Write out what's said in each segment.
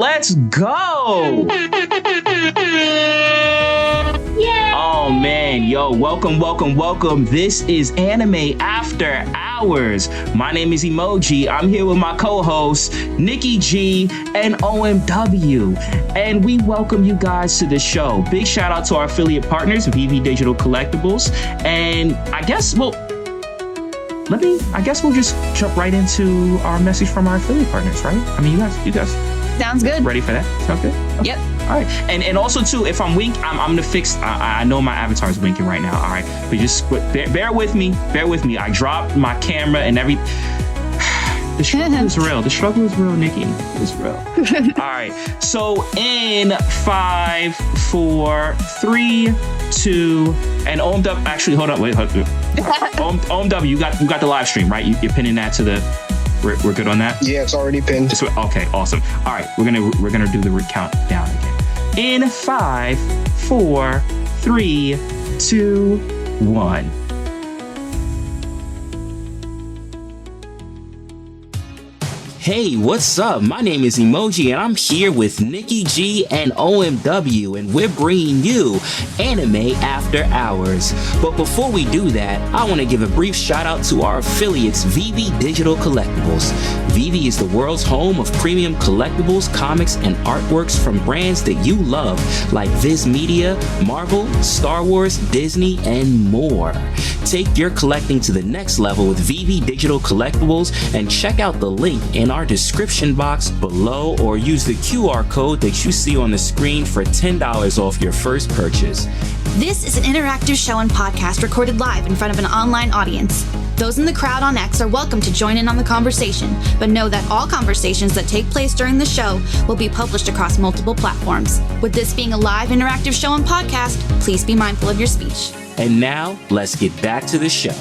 Let's go. Yay! Oh man, yo, welcome. This is Anime After Hours. My name is Emoji. I'm here with my co-hosts, Nikki G and OMW. And we welcome you guys to the show. Big shout out to our affiliate partners, VV Digital Collectibles. And I guess we'll just jump right into our message from our affiliate partners, right? I mean, you guys sounds good. Ready for that? Sound good? Okay. Yep. All right. And also too, if I'm wink, I'm gonna fix. I know my avatar is winking right now. All right, but just bear with me. I dropped my camera and every. The struggle is real. The struggle is real, Nikki. It's real. All right. So in 5, 4, 3, 2, and OMW. Actually, hold on. Wait. OMW, you got the live stream, right? You're pinning that to the. We're good on that? Yeah, it's already pinned. Okay, awesome. All right, we're gonna do the count down again. In 5, 4, 3, 2, 1. Hey, what's up? My name is Emoji and I'm here with Nikki G and OMW and we're bringing you Anime After Hours. But before we do that, I want to give a brief shout out to our affiliates VV Digital Collectibles. VV is the world's home of premium collectibles, comics, and artworks from brands that you love like Viz Media, Marvel, Star Wars, Disney, and more. Take your collecting to the next level with VV Digital Collectibles and check out the link in our description box below or use the QR code that you see on the screen for $10 off your first purchase. This is an interactive show and podcast recorded live in front of an online audience. Those in the crowd on X are welcome to join in on the conversation, but know that all conversations that take place during the show will be published across multiple platforms. With this being a live interactive show and podcast, please be mindful of your speech. And now, let's get back to the show.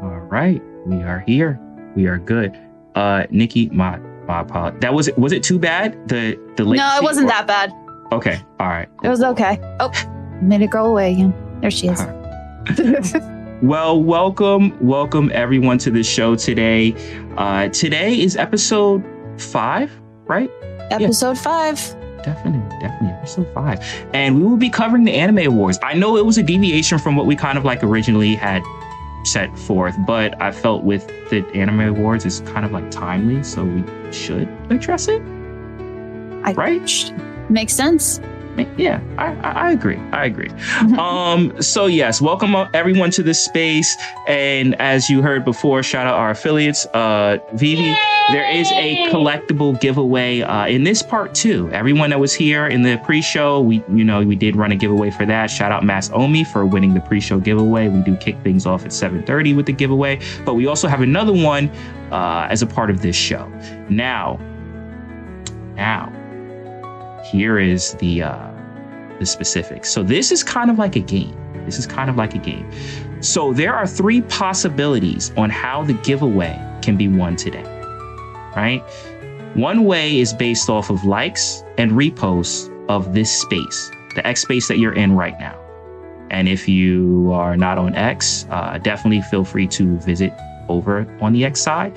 All right, we are here. We are good. Nikki, my apologies. That was it too bad? The latency? No, it wasn't that bad. Okay, all right. Cool. It was okay. Oh, made it go away again. There she is. Well, welcome everyone to the show today. Today is episode 5, right? Episode 5. Definitely episode 5. And we will be covering the Anime Awards. I know it was a deviation from what we kind of like originally had set forth, but I felt with the Anime Awards, it's kind of like timely, so we should address it. Right? Makes sense. Yeah, I agree. So yes, welcome everyone to this space. And as you heard before, shout out our affiliates, Vivi. There is a collectible giveaway in this part too. Everyone that was here in the pre-show, we did run a giveaway for that. Shout out Mass Omi for winning the pre-show giveaway. We do kick things off at 7:30 with the giveaway, but we also have another one as a part of this show. Now. Here is the specifics. So this is kind of like a game. So there are 3 possibilities on how the giveaway can be won today, right? One way is based off of likes and reposts of this space, the X space that you're in right now. And if you are not on X, definitely feel free to visit over on the X side.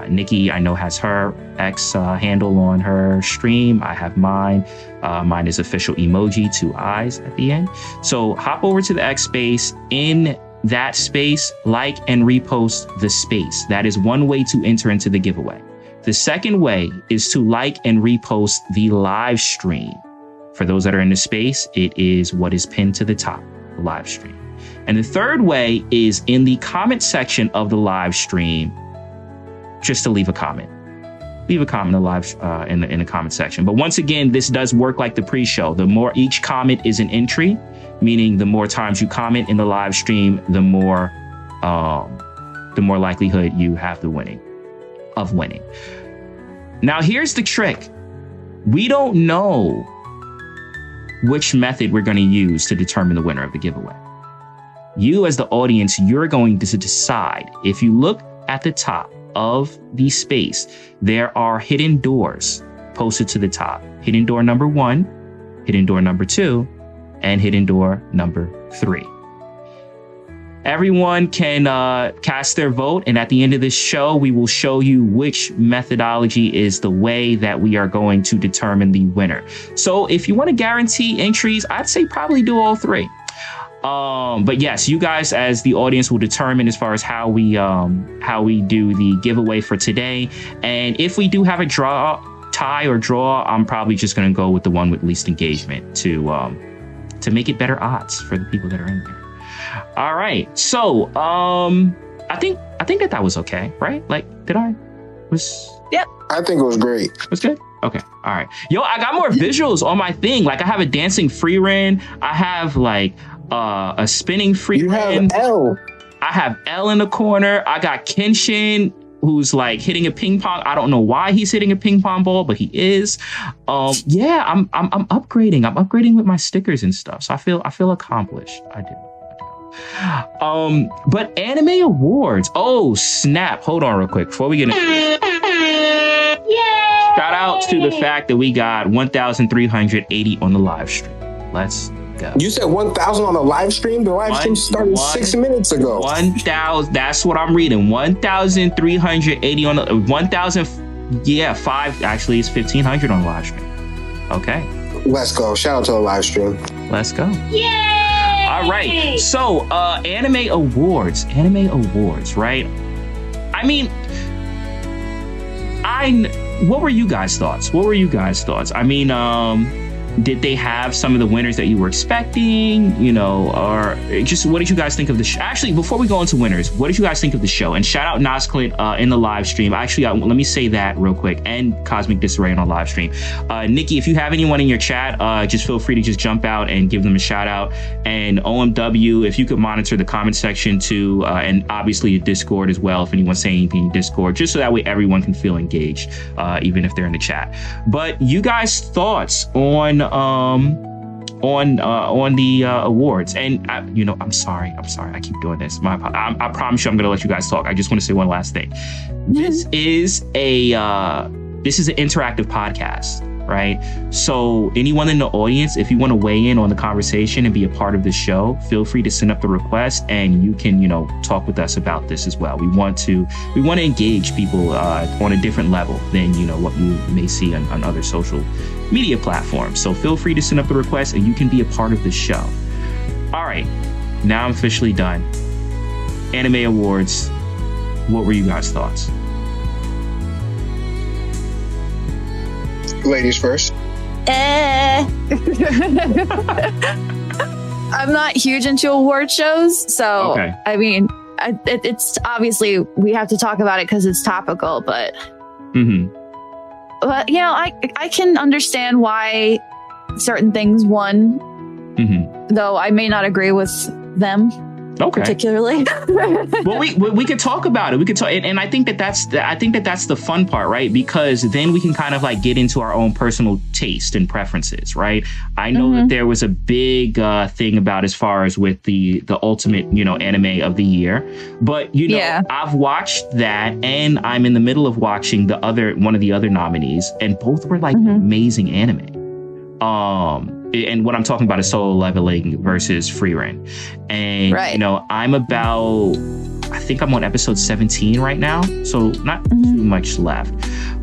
Nikki, I know, has her X handle on her stream. I have mine. Mine is official emoji, 2 eyes at the end. So hop over to the X space. In that space, like and repost the space. That is one way to enter into the giveaway. The second way is to like and repost the live stream. For those that are in the space, it is what is pinned to the top, the live stream. And the third way is in the comment section of the live stream, just to leave a comment. Leave a comment in the comment section. But once again, this does work like the pre-show. The more each comment is an entry, meaning the more times you comment in the live stream, the more likelihood you have of winning. Now, here's the trick. We don't know which method we're going to use to determine the winner of the giveaway. You as the audience, you're going to decide. If you look at the top of the space, there are hidden doors posted to the top. Hidden door number 1, hidden door number 2, and hidden door number 3. everyone can cast their vote. And at the end of this show, we will show you which methodology is the way that we are going to determine the winner. So if you want to guarantee entries, I'd say probably do all three. But yes, you guys as the audience will determine as far as how we do the giveaway for today. And if we do have a tie or draw, I'm probably just going to go with the one with least engagement to make it better odds for the people that are in there. All right. So, I think that was okay, right? Like, Yep. I think it was great. It was good. Okay. All right. Yo, I got more visuals on my thing. Like I have a dancing free ren. I have like a spinning free ren. You have L. I have L in the corner. I got Kenshin, who's like hitting a ping pong. I don't know why he's hitting a ping pong ball, but he is. Yeah, I'm upgrading. I'm upgrading with my stickers and stuff. So I feel accomplished. I do. But anime awards. Oh snap! Hold on, real quick before we get into it. Shout out to the fact that we got 1,380 on the live stream. Let's go. You said 1,000 on the live stream? The live stream started 6 minutes ago. 1,000. That's what I'm reading. 1,380 on the 1,000. Yeah, 5. Actually, it's 1,500 on the live stream. Okay. Let's go. Shout out to the live stream. Let's go. Yay! All right. So, anime awards, right? I mean, what were you guys' thoughts? I mean, did they have some of the winners that you were expecting? You know, or just what did you guys think of the show? Actually, before we go into winners, what did you guys think of the show? And shout out Nas Clint in the live stream. Actually, let me say that real quick. And Cosmic Disarray on the live stream. Nikki, if you have anyone in your chat, just feel free to just jump out and give them a shout out. And OMW, if you could monitor the comment section too, and obviously your Discord as well, if anyone's saying anything in Discord, just so that way everyone can feel engaged, even if they're in the chat. But you guys' thoughts on the awards. And I'm sorry I keep doing this. I promise you I'm gonna let you guys talk. I just want to say one last thing. This is an interactive podcast, right? So anyone in the audience, if you want to weigh in on the conversation and be a part of the show, feel free to send up the request and you can talk with us about this as well. We want to engage people on a different level than what you may see on other social media platforms. So feel free to send up the request and you can be a part of the show. All right, now I'm officially done. Anime awards, what were you guys' thoughts? Ladies first. I'm not huge into award shows, so okay. I mean, it's obviously we have to talk about it because it's topical, but but I can understand why certain things won, though I may not agree with them. Okay. Particularly. Well, we could talk about it. We could talk, and I think that's the fun part, right? Because then we can kind of like get into our own personal taste and preferences, right? I know that there was a big thing about as far as with the ultimate, anime of the year, but I've watched that, and I'm in the middle of watching one of the other nominees, and both were like amazing anime. And what I'm talking about is Solo Leveling versus Free Ren. And, I think I'm on episode 17 right now. So not too much left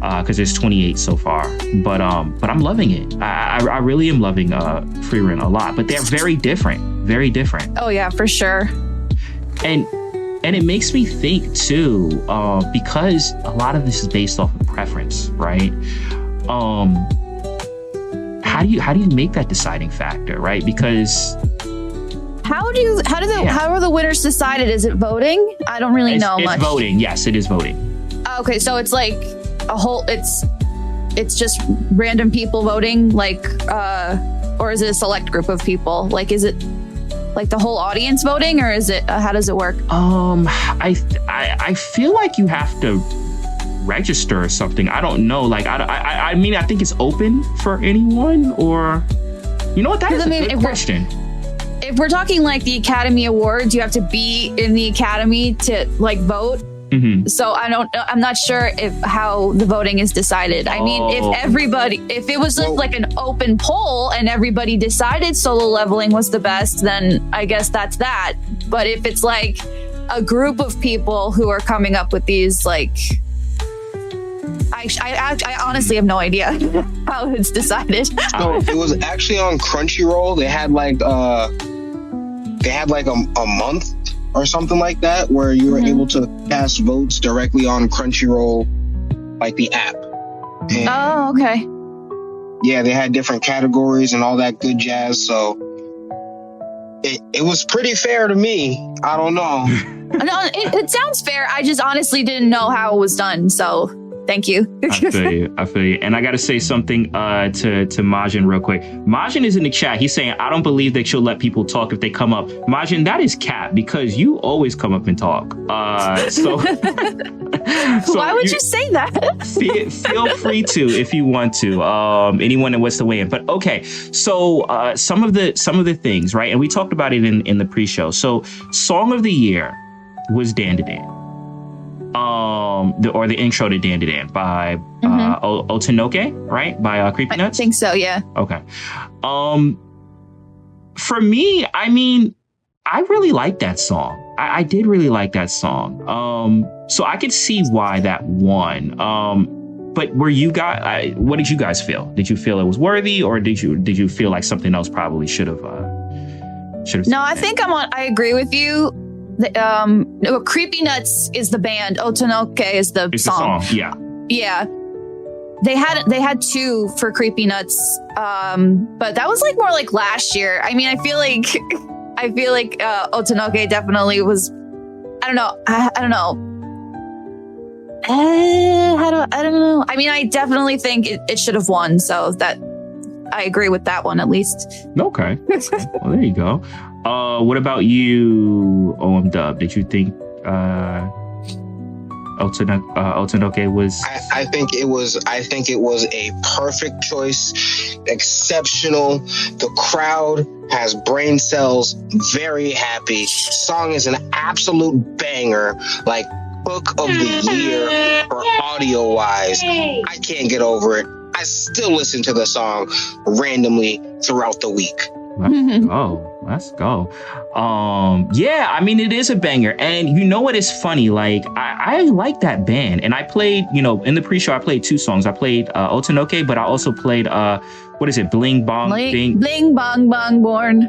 because there's 28 so far. But I'm loving it. I really am loving Free Ren a lot. But they're very different. Very different. Oh, yeah, for sure. And it makes me think, too, because a lot of this is based off of preference, right? How do you make that deciding factor, right? Because how are the winners decided? Is it voting? I don't really know much. It's voting. Yes, it is voting. Okay, so it's like it's just random people voting, like, or is it a select group of people? Like, is it like the whole audience voting, or is it how does it work? I feel like you have to register or something. I don't know. Like, I mean, I think it's open for anyone, or that is a good question. If we're talking like the Academy Awards, you have to be in the Academy to like vote. So I'm not sure how the voting is decided. I mean, if it was like an open poll and everybody decided Solo Leveling was the best, then I guess that's that. But if it's like a group of people who are coming up with these, like, I honestly have no idea how it's decided. So it was actually on Crunchyroll. They had like a month or something like that where you were able to cast votes directly on Crunchyroll, like the app. And Oh, okay. yeah, they had different categories and all that good jazz. So it was pretty fair to me. I don't know. No, it sounds fair. I just honestly didn't know how it was done. So thank you. I feel you. And I got to say something to Majin real quick. Majin is in the chat. He's saying, I don't believe that you'll let people talk if they come up. Majin, that is cap because you always come up and talk. So why would you say that? Feel free to if you want to. Anyone that wants to weigh in. But okay, so some of the things, right? And we talked about it in the pre-show. So Song of the Year was Dan to Dan. The intro to Dan to Dan by Otanoke, right? By Creepy Nuts? I think so, yeah. Okay. For me, I mean, I really like that song. I did really like that song. So I could see why that won. But were you guys? What did you guys feel? Did you feel it was worthy, or did you feel like something else probably should have? No, I think I agree with you. Creepy Nuts is the band. Otanoke is the song. Yeah. They had two for Creepy Nuts, but that was like more like last year. I mean, I feel like Otanoke definitely was. I don't know. I don't know. I don't know. I mean, I definitely think it should have won. So that I agree with that one at least. Okay. Well, there you go. What about you, OM Dub? Did you think Otanoke was? I think it was a perfect choice, exceptional. The crowd has brain cells, very happy. Song is an absolute banger, like book of the year for audio wise. I can't get over it. I still listen to the song randomly throughout the week. Let's go. Yeah, I mean, it is a banger. And you know what is funny? Like, I like that band. And I played, in the pre-show, I played two songs. I played Otanoke, but I also played, what is it? Bling Bong. Bling Bong Bong Born.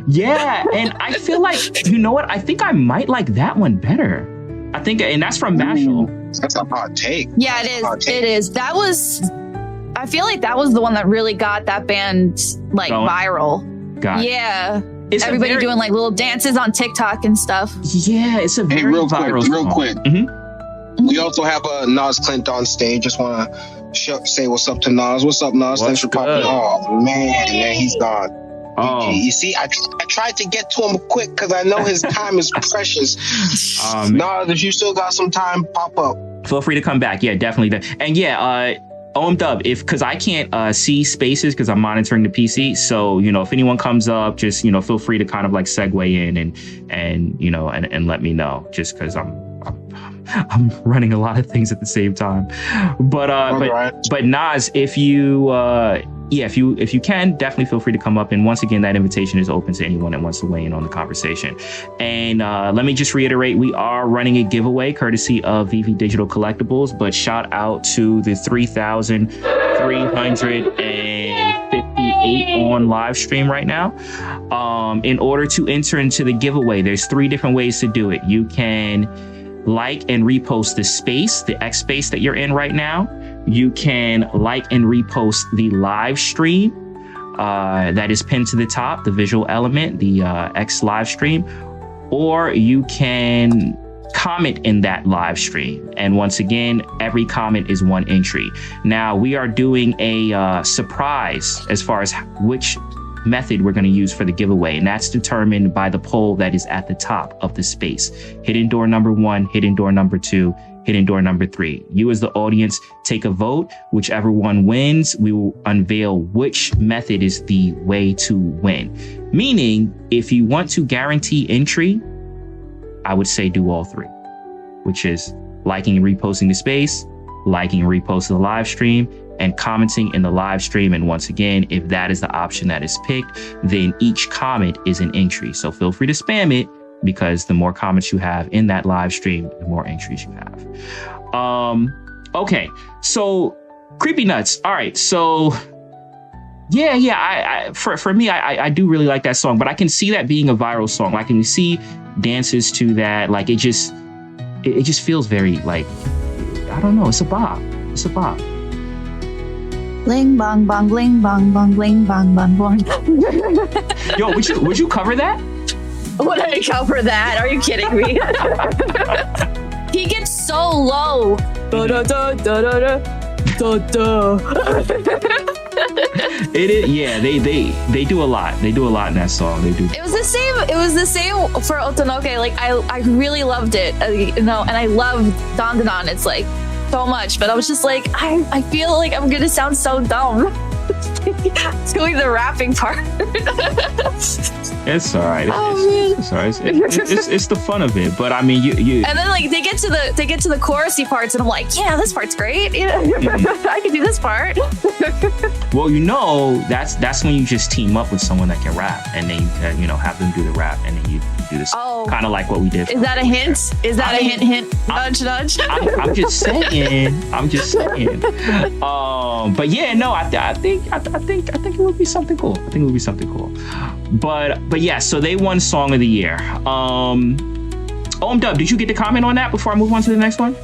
Yeah, and I feel like, you know what? I think I might like that one better. I think, and that's from Mashal. That's a hot take. Yeah, it is. It is. That was... I feel like that was the one that really got that band viral. Yeah. Everybody doing like little dances on TikTok and stuff. Yeah, it's a very viral song. Real quick. Mm-hmm. We also have Nas Clint on stage. Just want to say what's up to Nas. What's up, Nas? Thanks for popping. Oh, man, he's gone. Oh. You see, I tried to get to him quick because I know his time is precious. Nas, if you still got some time, pop up. Feel free to come back. Yeah, definitely. And yeah, OM Dub, because I can't see spaces because I'm monitoring the PC. So, if anyone comes up, just, feel free to kind of like segue in and let me know, just because I'm running a lot of things at the same time. But Nas, if you if you can, definitely feel free to come up. And once again, that invitation is open to anyone that wants to weigh in on the conversation. And let me just reiterate, we are running a giveaway courtesy of VV Digital Collectibles, but shout out to the 3,358 on live stream right now. In order to enter into the giveaway, there's 3 different ways to do it. You can like and repost the space, the X space that you're in right now. You can like and repost the live stream that is pinned to the top, the visual element, the X live stream, or you can comment in that live stream. And once again, every comment is 1 entry. Now we are doing a surprise as far as which method we're going to use for the giveaway, and that's determined by the poll that is at the top of the space. Hidden door number 1, hidden door number 2, hidden door number 3. You as the audience take a vote. Whichever one wins, we will unveil which method is the way to win. Meaning, if you want to guarantee entry, I would say do all 3, which is liking and reposting the space, liking, reposting the live stream, and commenting in the live stream. And once again, if that is the option that is picked, then each comment is an entry. So feel free to spam it, because the more comments you have in that live stream, the more entries you have. Okay, so Creepy Nuts. All right, so yeah, for me, I do really like that song, but I can see that being a viral song. I can see dances to that. Like it just feels very like, I don't know. It's a bop. It's a bop. Bling bong bong bling bong bong bling bong bong bong. Yo, would you cover that? Would I cover that? Are you kidding me? He gets so low. Da da da da da da da. It is, yeah. They do a lot. They do a lot in that song. They do. It was the same. It was the same for Otonoke. Like I really loved it. And I love Don Don Don. It's like so much, but I was just like, I feel like I'm gonna sound so dumb doing the rapping part. It's all right. It's all right. It's the fun of it. But I mean, you. And then like they get to the chorusy parts, and I'm like, yeah, this part's great. I can do this part. Well, that's when you just team up with someone that can rap, and then you have them do the rap, and then you do this kind of like what we did. Is that a hint? Is that a hint? Nudge, nudge. I'm just saying. But yeah, no, I think it would be something cool. But yeah, so they won Song of the Year. Dub, did you get to comment on that before I move on to the next one?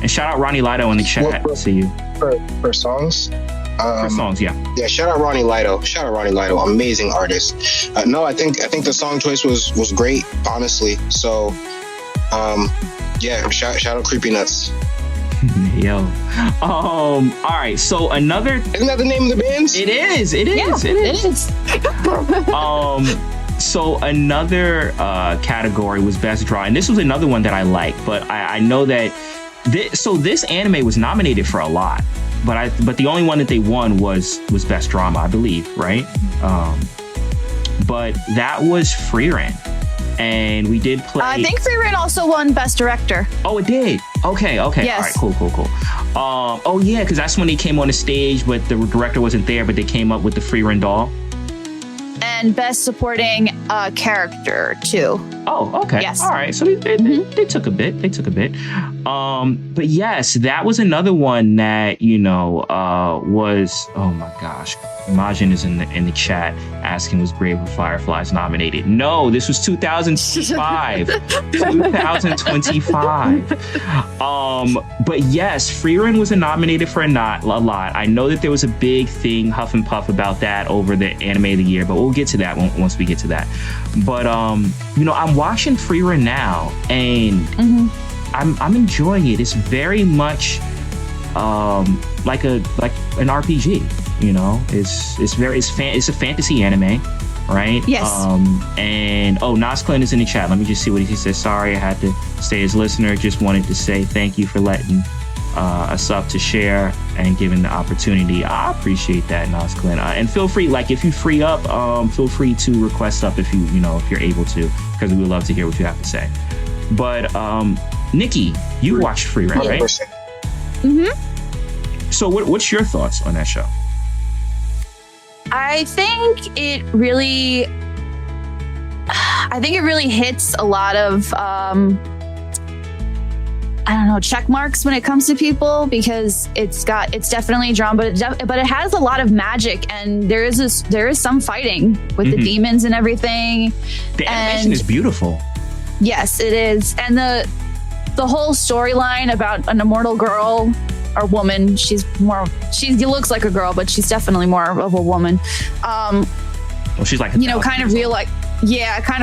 And shout out Ronnie Lido in the chat. See you. For songs? For songs, yeah. Yeah, shout out Ronnie Lido. Amazing artist. No, I think the song choice was great, honestly. So, yeah, shout out Creepy Nuts. Yo. All right. So another. Isn't that the name of the band? It is. It is. So another category was Best Draw, and this was another one that I liked, but I know that this anime was nominated for a lot, but the only one that they won was Best Drama, I believe, right? But that was Frieren. And we did play. I think Frieren also won Best Director. Oh, it did. Okay. Yes. All right. Cool. Oh yeah, because that's when they came on the stage, but the director wasn't there. But they came up with the Frieren doll. And Best Supporting Character too. Oh, okay. Yes. All right. So they took a bit. But yes, that was another one that was. Oh my gosh. Majin is in the chat asking, was Grave of Fireflies nominated? No, this was 2005. 2025. But yes, Frieren was nominated for a lot. I know that there was a big thing, huff and puff about that over the Anime of the Year, but we'll get to that once we get to that. But I'm watching Frieren now, and I'm enjoying it. It's very much like an RPG. It's a fantasy anime, right? Yes. And Nasklin is in the chat. Let me just see what he says. Sorry, I had to stay as listener. Just wanted to say thank you for letting us up to share and giving the opportunity. I appreciate that, Nasklin. And feel free, like if you free up, feel free to request up if you're able to, because we would love to hear what you have to say. But Nikki, you watched Frieren, right? Mm-hmm. So what's your thoughts on that show? I think it really hits a lot of check marks when it comes to people, because it's definitely drawn, but it has a lot of magic, and there is some fighting with the demons and everything. The animation is beautiful. Yes, it is, and the whole storyline about an immortal girl or woman. She looks like a girl, but she's definitely more of a woman. She's like kind of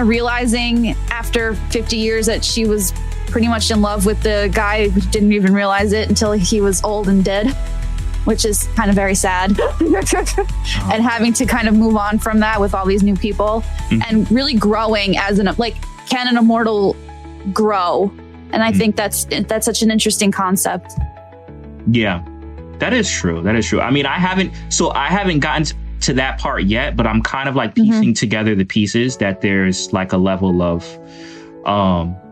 realizing after 50 years that she was pretty much in love with the guy who didn't even realize it until he was old and dead, which is kind of very sad. And having to kind of move on from that with all these new people, and really growing as can an immortal grow? And I think that's such an interesting concept. Yeah, that is true. I mean, I haven't gotten to that part yet, but I'm kind of like piecing together the pieces, that there's like a level of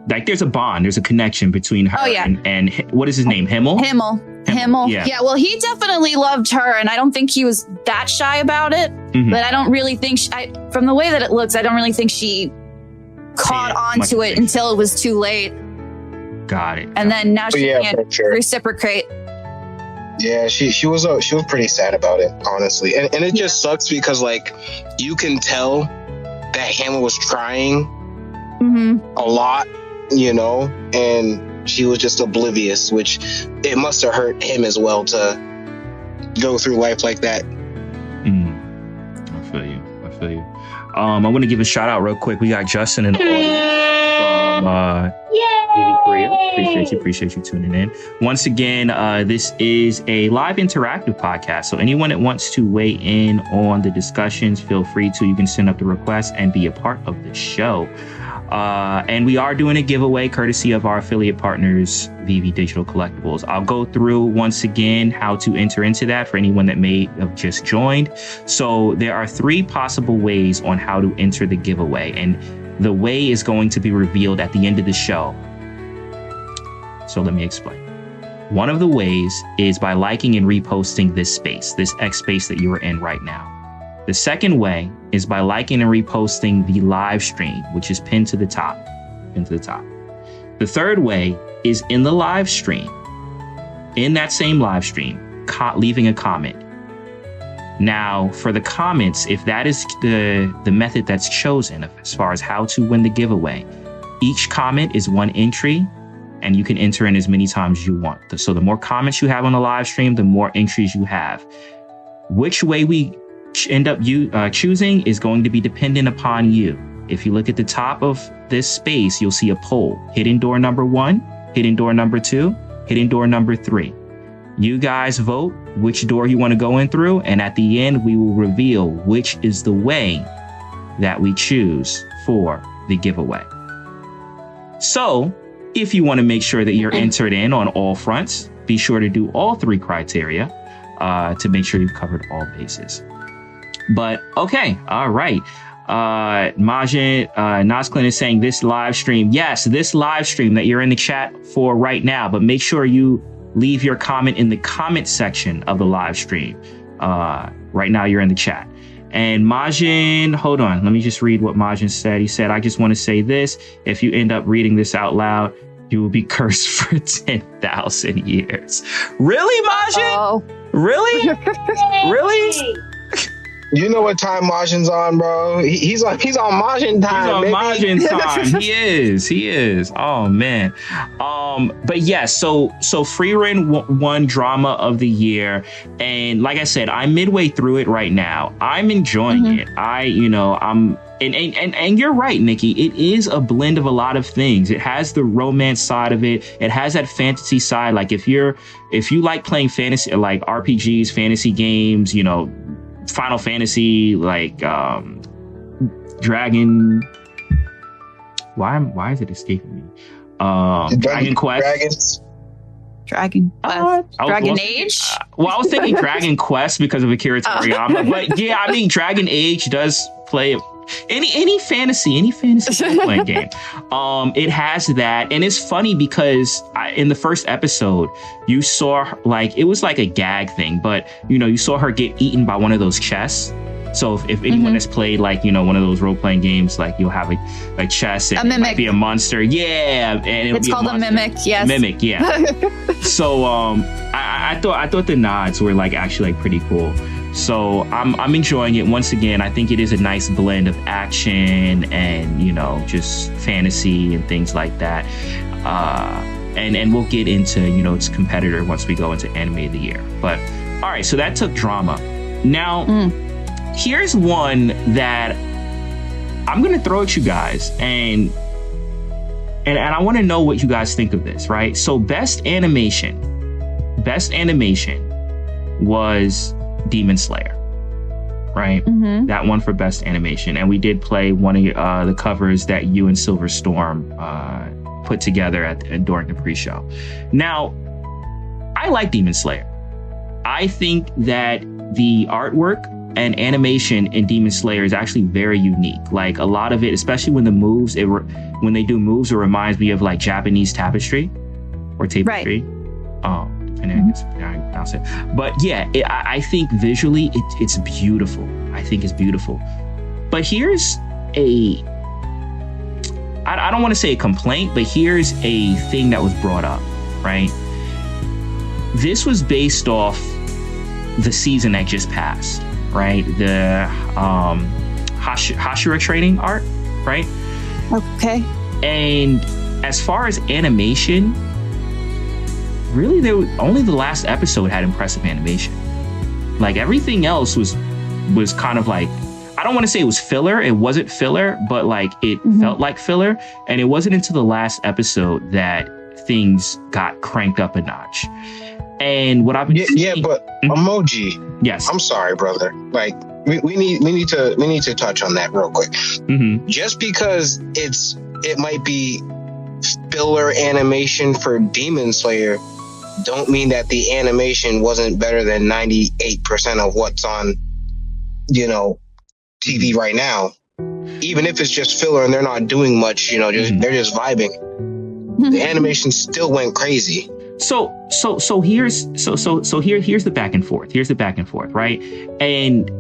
like there's a bond, there's a connection between her and what is his name? Himmel? Himmel. Yeah. Well, he definitely loved her, and I don't think he was that shy about it. But I don't really think from the way that it looks, I don't really think she caught on to it until it was too late. Got it. And then now she can't reciprocate. Yeah, she was pretty sad about it, honestly, and it just sucks because like you can tell that Hannah was trying a lot, you know, and she was just oblivious, which it must have hurt him as well to go through life like that. I feel you. I want to give a shout out real quick. We got Justin in the audience from Korea. Appreciate you tuning in. Once again, this is a live interactive podcast. So anyone that wants to weigh in on the discussions, feel free to. You can send up the request and be a part of the show. And we are doing a giveaway courtesy of our affiliate partners, VV Digital Collectibles. I'll go through once again how to enter into that for anyone that may have just joined. So there are 3 possible ways on how to enter the giveaway, and the way is going to be revealed at the end of the show. So let me explain. One of the ways is by liking and reposting this space, this X space that you are in right now. The second way is by liking and reposting the live stream, which is pinned to the top. The third way is in the live stream, in that same live stream, leaving a comment. Now, for the comments, if that is the method that's chosen as far as how to win the giveaway, each comment is 1 entry, and you can enter in as many times as you want. So the more comments you have on the live stream, the more entries you have. Which way we end up choosing is going to be dependent upon you. If you look at the top of this space, you'll see a poll. Hidden door number 1, hidden door number 2, hidden door number 3. You guys vote which door you want to go in through, and at the end, we will reveal which is the way that we choose for the giveaway. So, if you want to make sure that you're entered in on all fronts, be sure to do all 3 criteria to make sure you've covered all bases. But okay, all right. Majin Nazklin is saying this live stream. Yes, this live stream that you're in the chat for right now, but make sure you leave your comment in the comment section of the live stream. Right now you're in the chat. And Majin, hold on, let me just read what Majin said. He said, I just want to say this. If you end up reading this out loud, you will be cursed for 10,000 years. Really, Majin? Really? Really? You know what time Majin's on, bro? He's on Majin time. He's on Majin time. He is. Oh man. But yeah, so Freerin won drama of the year, and like I said, I'm midway through it right now. I'm enjoying it. I'm and you're right, Nikki. It is a blend of a lot of things. It has the romance side of it. It has that fantasy side. Like if you like playing fantasy, like RPGs, fantasy games, Final Fantasy, like Dragon. Why is it escaping me? Dragon Quest. Dragon Age? I was thinking Dragon Quest because of Akira Toriyama. But yeah, I mean, Dragon Age does play any fantasy playing game. It has that, and it's funny because in the first episode, you saw it was like a gag thing, but you saw her get eaten by one of those chests. So if anyone has played one of those role-playing games, like you'll have a chest and it might be a monster. Yeah. And it's called a mimic. Yes. Mimic. Yeah. So I thought the nods were actually pretty cool. So I'm enjoying it. Once again, I think it is a nice blend of action and, just fantasy and things like that. And we'll get into, its competitor once we go into anime of the year. But all right, so that took drama. Now, here's one that I'm going to throw at you guys, and I want to know what you guys think of this, right? So best animation was Demon Slayer, right? That one for best animation. And we did play one of the covers that you and Silver Storm put together during the pre-show. Now, I like Demon Slayer. I think that the artwork and animation in Demon Slayer is actually very unique. Like a lot of it, especially when the moves, when they do moves, it reminds me of like Japanese tapestry or tapestry. Right. Depending on how you pronounce it. But yeah, I think visually it's beautiful. I think it's beautiful. But here's I don't want to say a complaint, but here's a thing that was brought up, right? This was based off the season that just passed, right? The Hashira training art, right? Okay. And as far as animation, really, only the last episode had impressive animation. Like everything else was kind of like, I don't want to say it was filler. It wasn't filler, but like it felt like filler. And it wasn't until the last episode that things got cranked up a notch. And what I've been seeing, but Emoji. Yes, I'm sorry, brother. Like we need to touch on that real quick. Just because it might be filler animation for Demon Slayer, don't mean that the animation wasn't better than 98% of what's on, TV right now. Even if it's just filler and they're not doing much, they're just vibing. The animation still went crazy. So here's the back and forth. Here's the back and forth, right? And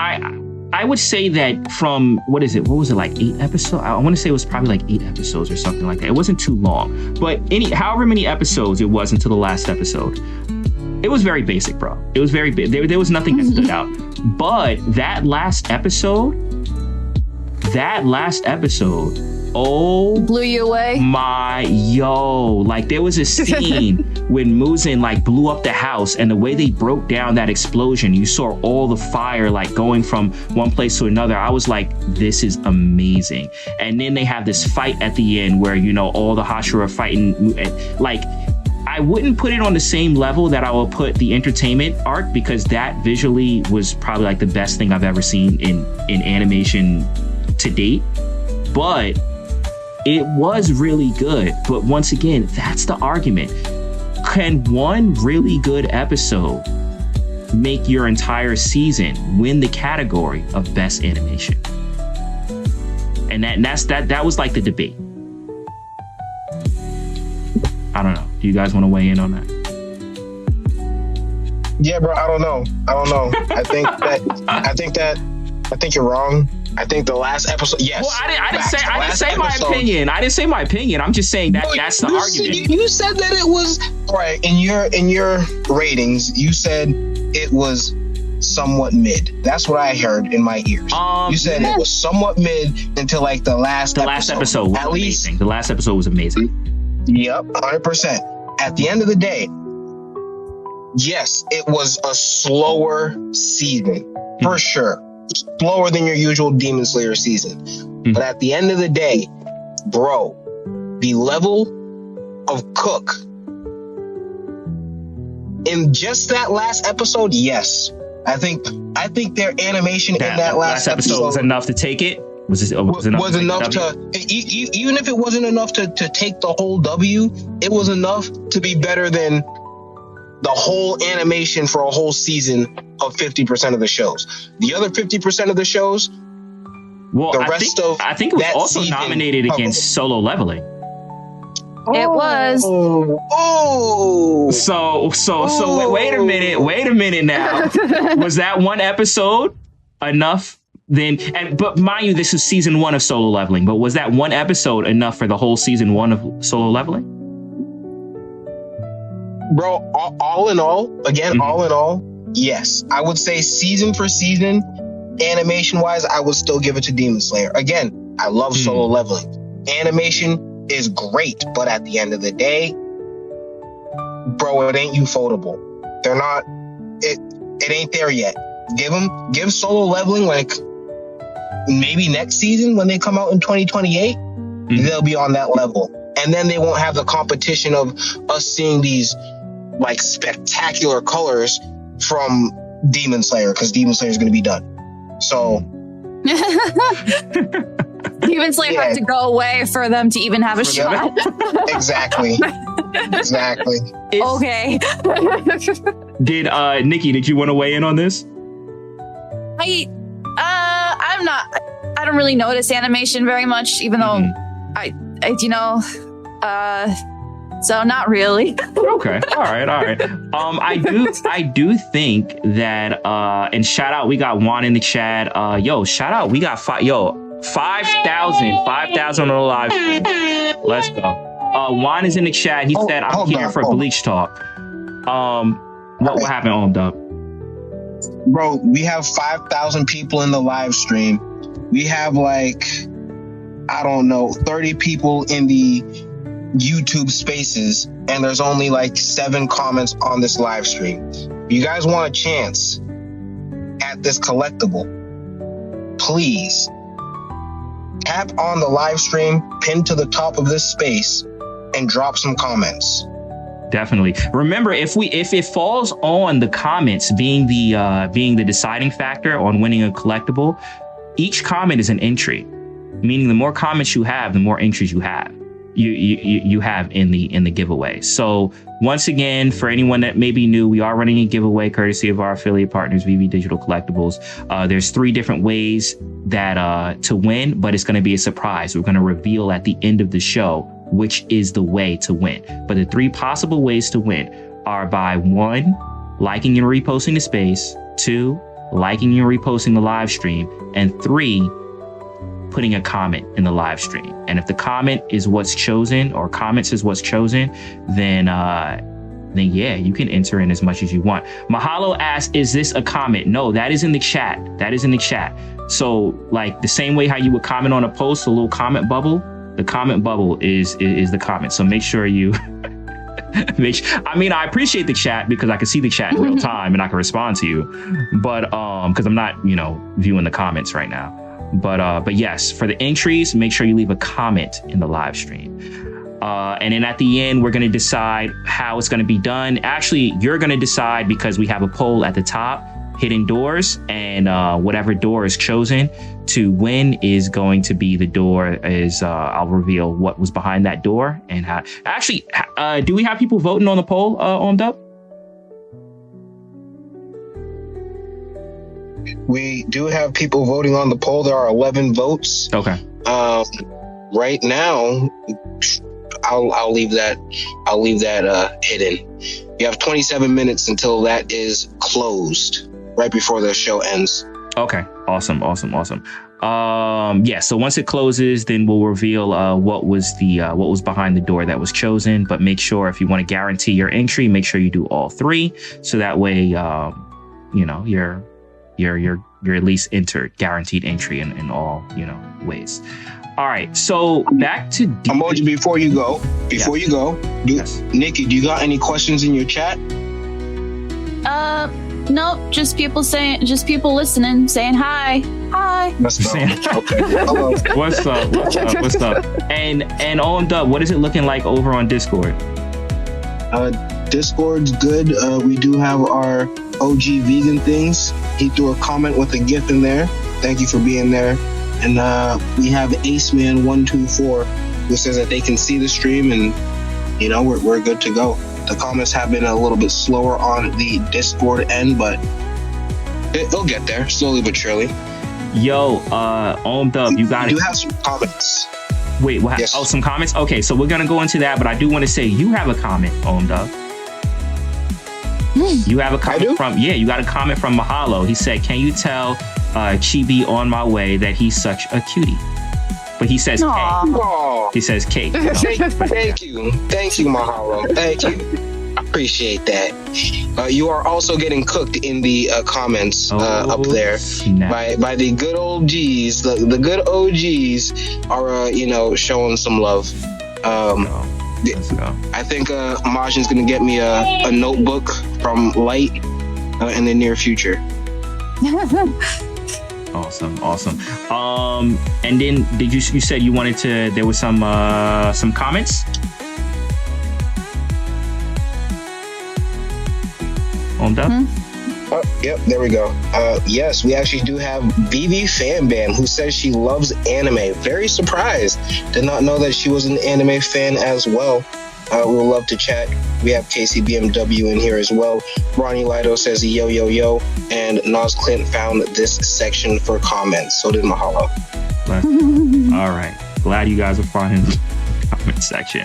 I would say that from what was it like 8 episodes? I want to say it was probably like 8 episodes or something like that. It wasn't too long, but however many episodes it was until the last episode, it was very basic, bro. It was very big. There was nothing that stood out. But that last episode, oh, blew you away. Like there was a scene when Muzan like blew up the house, and the way they broke down that explosion, you saw all the fire like going from one place to another. I was like, this is amazing. And then they have this fight at the end where all the Hashira are fighting. Like, I wouldn't put it on the same level that I will put the entertainment arc, because that visually was probably like the best thing I've ever seen in animation to date. But it was really good. But once again, that's the argument. Can one really good episode make your entire season win the category of best animation? And that was like the debate. I don't know. Do you guys want to weigh in on that? Yeah, bro. I don't know. I think you're wrong. I think the last episode, yes. Well, I didn't say my opinion. I didn't say my opinion. I'm just saying that's the argument. You said that it was right in your ratings. You said it was somewhat mid. That's what I heard in my ears. You said it was somewhat mid until like the last episode. Was amazing. The last episode was amazing. Yep, 100%. At the end of the day, yes, it was a slower season for sure. Slower than your usual Demon Slayer season. But at the end of the day, bro, the level of Cook in just that last episode, yes. I think their animation in that last episode was enough to take it. Was enough to even if it wasn't enough to take the whole W, it was enough to be better than the whole animation for a whole season of 50% of the shows. The other 50% of the shows, I think it was also nominated against Solo Leveling. It was. So wait a minute now. Was that one episode enough? But mind you, this is season 1 of Solo Leveling. But was that one episode enough for the whole season 1 of Solo Leveling? Bro, all in all, yes. I would say season for season, animation wise, I would still give it to Demon Slayer. Again, I love Solo Leveling. Animation is great, but at the end of the day, bro, it ain't ufotable. They're not. It ain't there yet. Give Solo Leveling like maybe next season when they come out in 2028, they'll be on that level. And then they won't have the competition of us seeing these like spectacular colors from Demon Slayer, because Demon Slayer is going to be done. So Demon Slayer had to go away for them to even have a shot. Exactly. Okay. Nikki, did you want to weigh in on this? I'm not. I don't really notice animation very much, even though so not really. Okay. All right. I do think that and shout out, we got Juan in the chat. Shout out, we got 5,000 on the live stream. Let's go. Juan is in the chat. He said, I'm here for Bleach Talk. What happened, Dub? Bro, we have 5,000 people in the live stream. We have 30 people in the YouTube spaces, and there's only 7 comments on this live stream. If you guys want a chance at this collectible, please tap on the live stream, pin to the top of this space, and drop some comments. Definitely. Remember, if it falls on the comments being the deciding factor on winning a collectible, each comment is an entry, meaning the more comments you have, the more entries you have. You have in the giveaway. So once again, for anyone that may be new, we are running a giveaway courtesy of our affiliate partners, VV Digital Collectibles. There's 3 different ways that to win, but it's going to be a surprise. We're going to reveal at the end of the show which is the way to win. But the 3 possible ways to win are by 1, liking and reposting the space, 2, liking and reposting the live stream, and 3, putting a comment in the live stream. And if the comment is what's chosen, or comments is what's chosen, then yeah, you can enter in as much as you want. Mahalo asks, is this a comment? No, that is in the chat. So the same way how you would comment on a post, a little comment bubble, the comment bubble is the comment. So make sure you I appreciate the chat because I can see the chat in real time and I can respond to you, but because I'm not viewing the comments right now. But yes, for the entries, make sure you leave a comment in the live stream. And then at the end, we're going to decide how it's going to be done. Actually, you're going to decide because we have a poll at the top, hidden doors, and whatever door is chosen to win is going to be the door. I'll reveal what was behind that door and how. Actually, do we have people voting on the poll, Omdub? We do have people voting on the poll. There are 11 votes. Okay. Right now, I'll leave that hidden. You have 27 minutes until that is closed, right before the show ends. Okay. Awesome. Yeah. So once it closes, then we'll reveal what was behind the door that was chosen. But make sure if you want to guarantee your entry, make sure you do all 3, so that way you're at least entered, guaranteed entry in all ways. All right, so back to Emoji. Before you go, Nikki, do you got any questions in your chat? No, just people listening, saying hi. Let's go. Okay. Hello. What's up? And Dub, what is it looking like over on Discord? Discord's good. We do have our OG vegan things. He threw a comment with a GIF in there. Thank you for being there. And we have Aceman124 who says that they can see the stream and we're good to go. The comments have been a little bit slower on the Discord end, but it'll get there slowly but surely. Yo, Dub, you got it. You have some comments. Wait, what? Yes. Oh, some comments? Okay, so we're gonna go into that, but I do want to say you have a comment, Dub. You have a comment you got a comment from Mahalo. He said, can you tell Chibi on my way that he's such a cutie? But he says Aww. He says cake. Thank you, Mahalo. Thank you. I appreciate that. You are also getting cooked in the comments up there by the good old G's. The good OGs are showing some love. Let's go. I think Majin's gonna get me a notebook from Light in the near future. Awesome. And then you said you wanted to? There was some comments. On that? Oh, yep, there we go. Yes, we actually do have BB Fanbam who says she loves anime. Very surprised. Did not know that she was an anime fan as well. We'll love to chat. We have KCBMW in here as well. Ronnie Lido says yo, yo, yo. And Nas Clint found this section for comments. So did Mahalo. All right. Glad you guys are finding the comment section.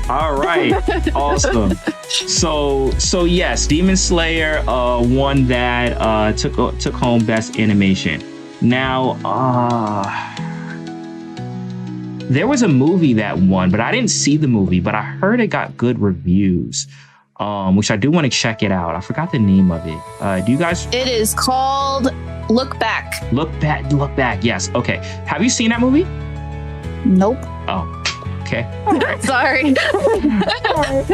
All right. Awesome. So yes, Demon Slayer won that, took home Best Animation. Now, there was a movie that won, but I didn't see the movie, but I heard it got good reviews, which I do want to check it out. I forgot the name of it. Do you guys? It is called Look Back. Look Back. Yes. Okay. Have you seen that movie? Nope. Oh, okay. Right. Sorry.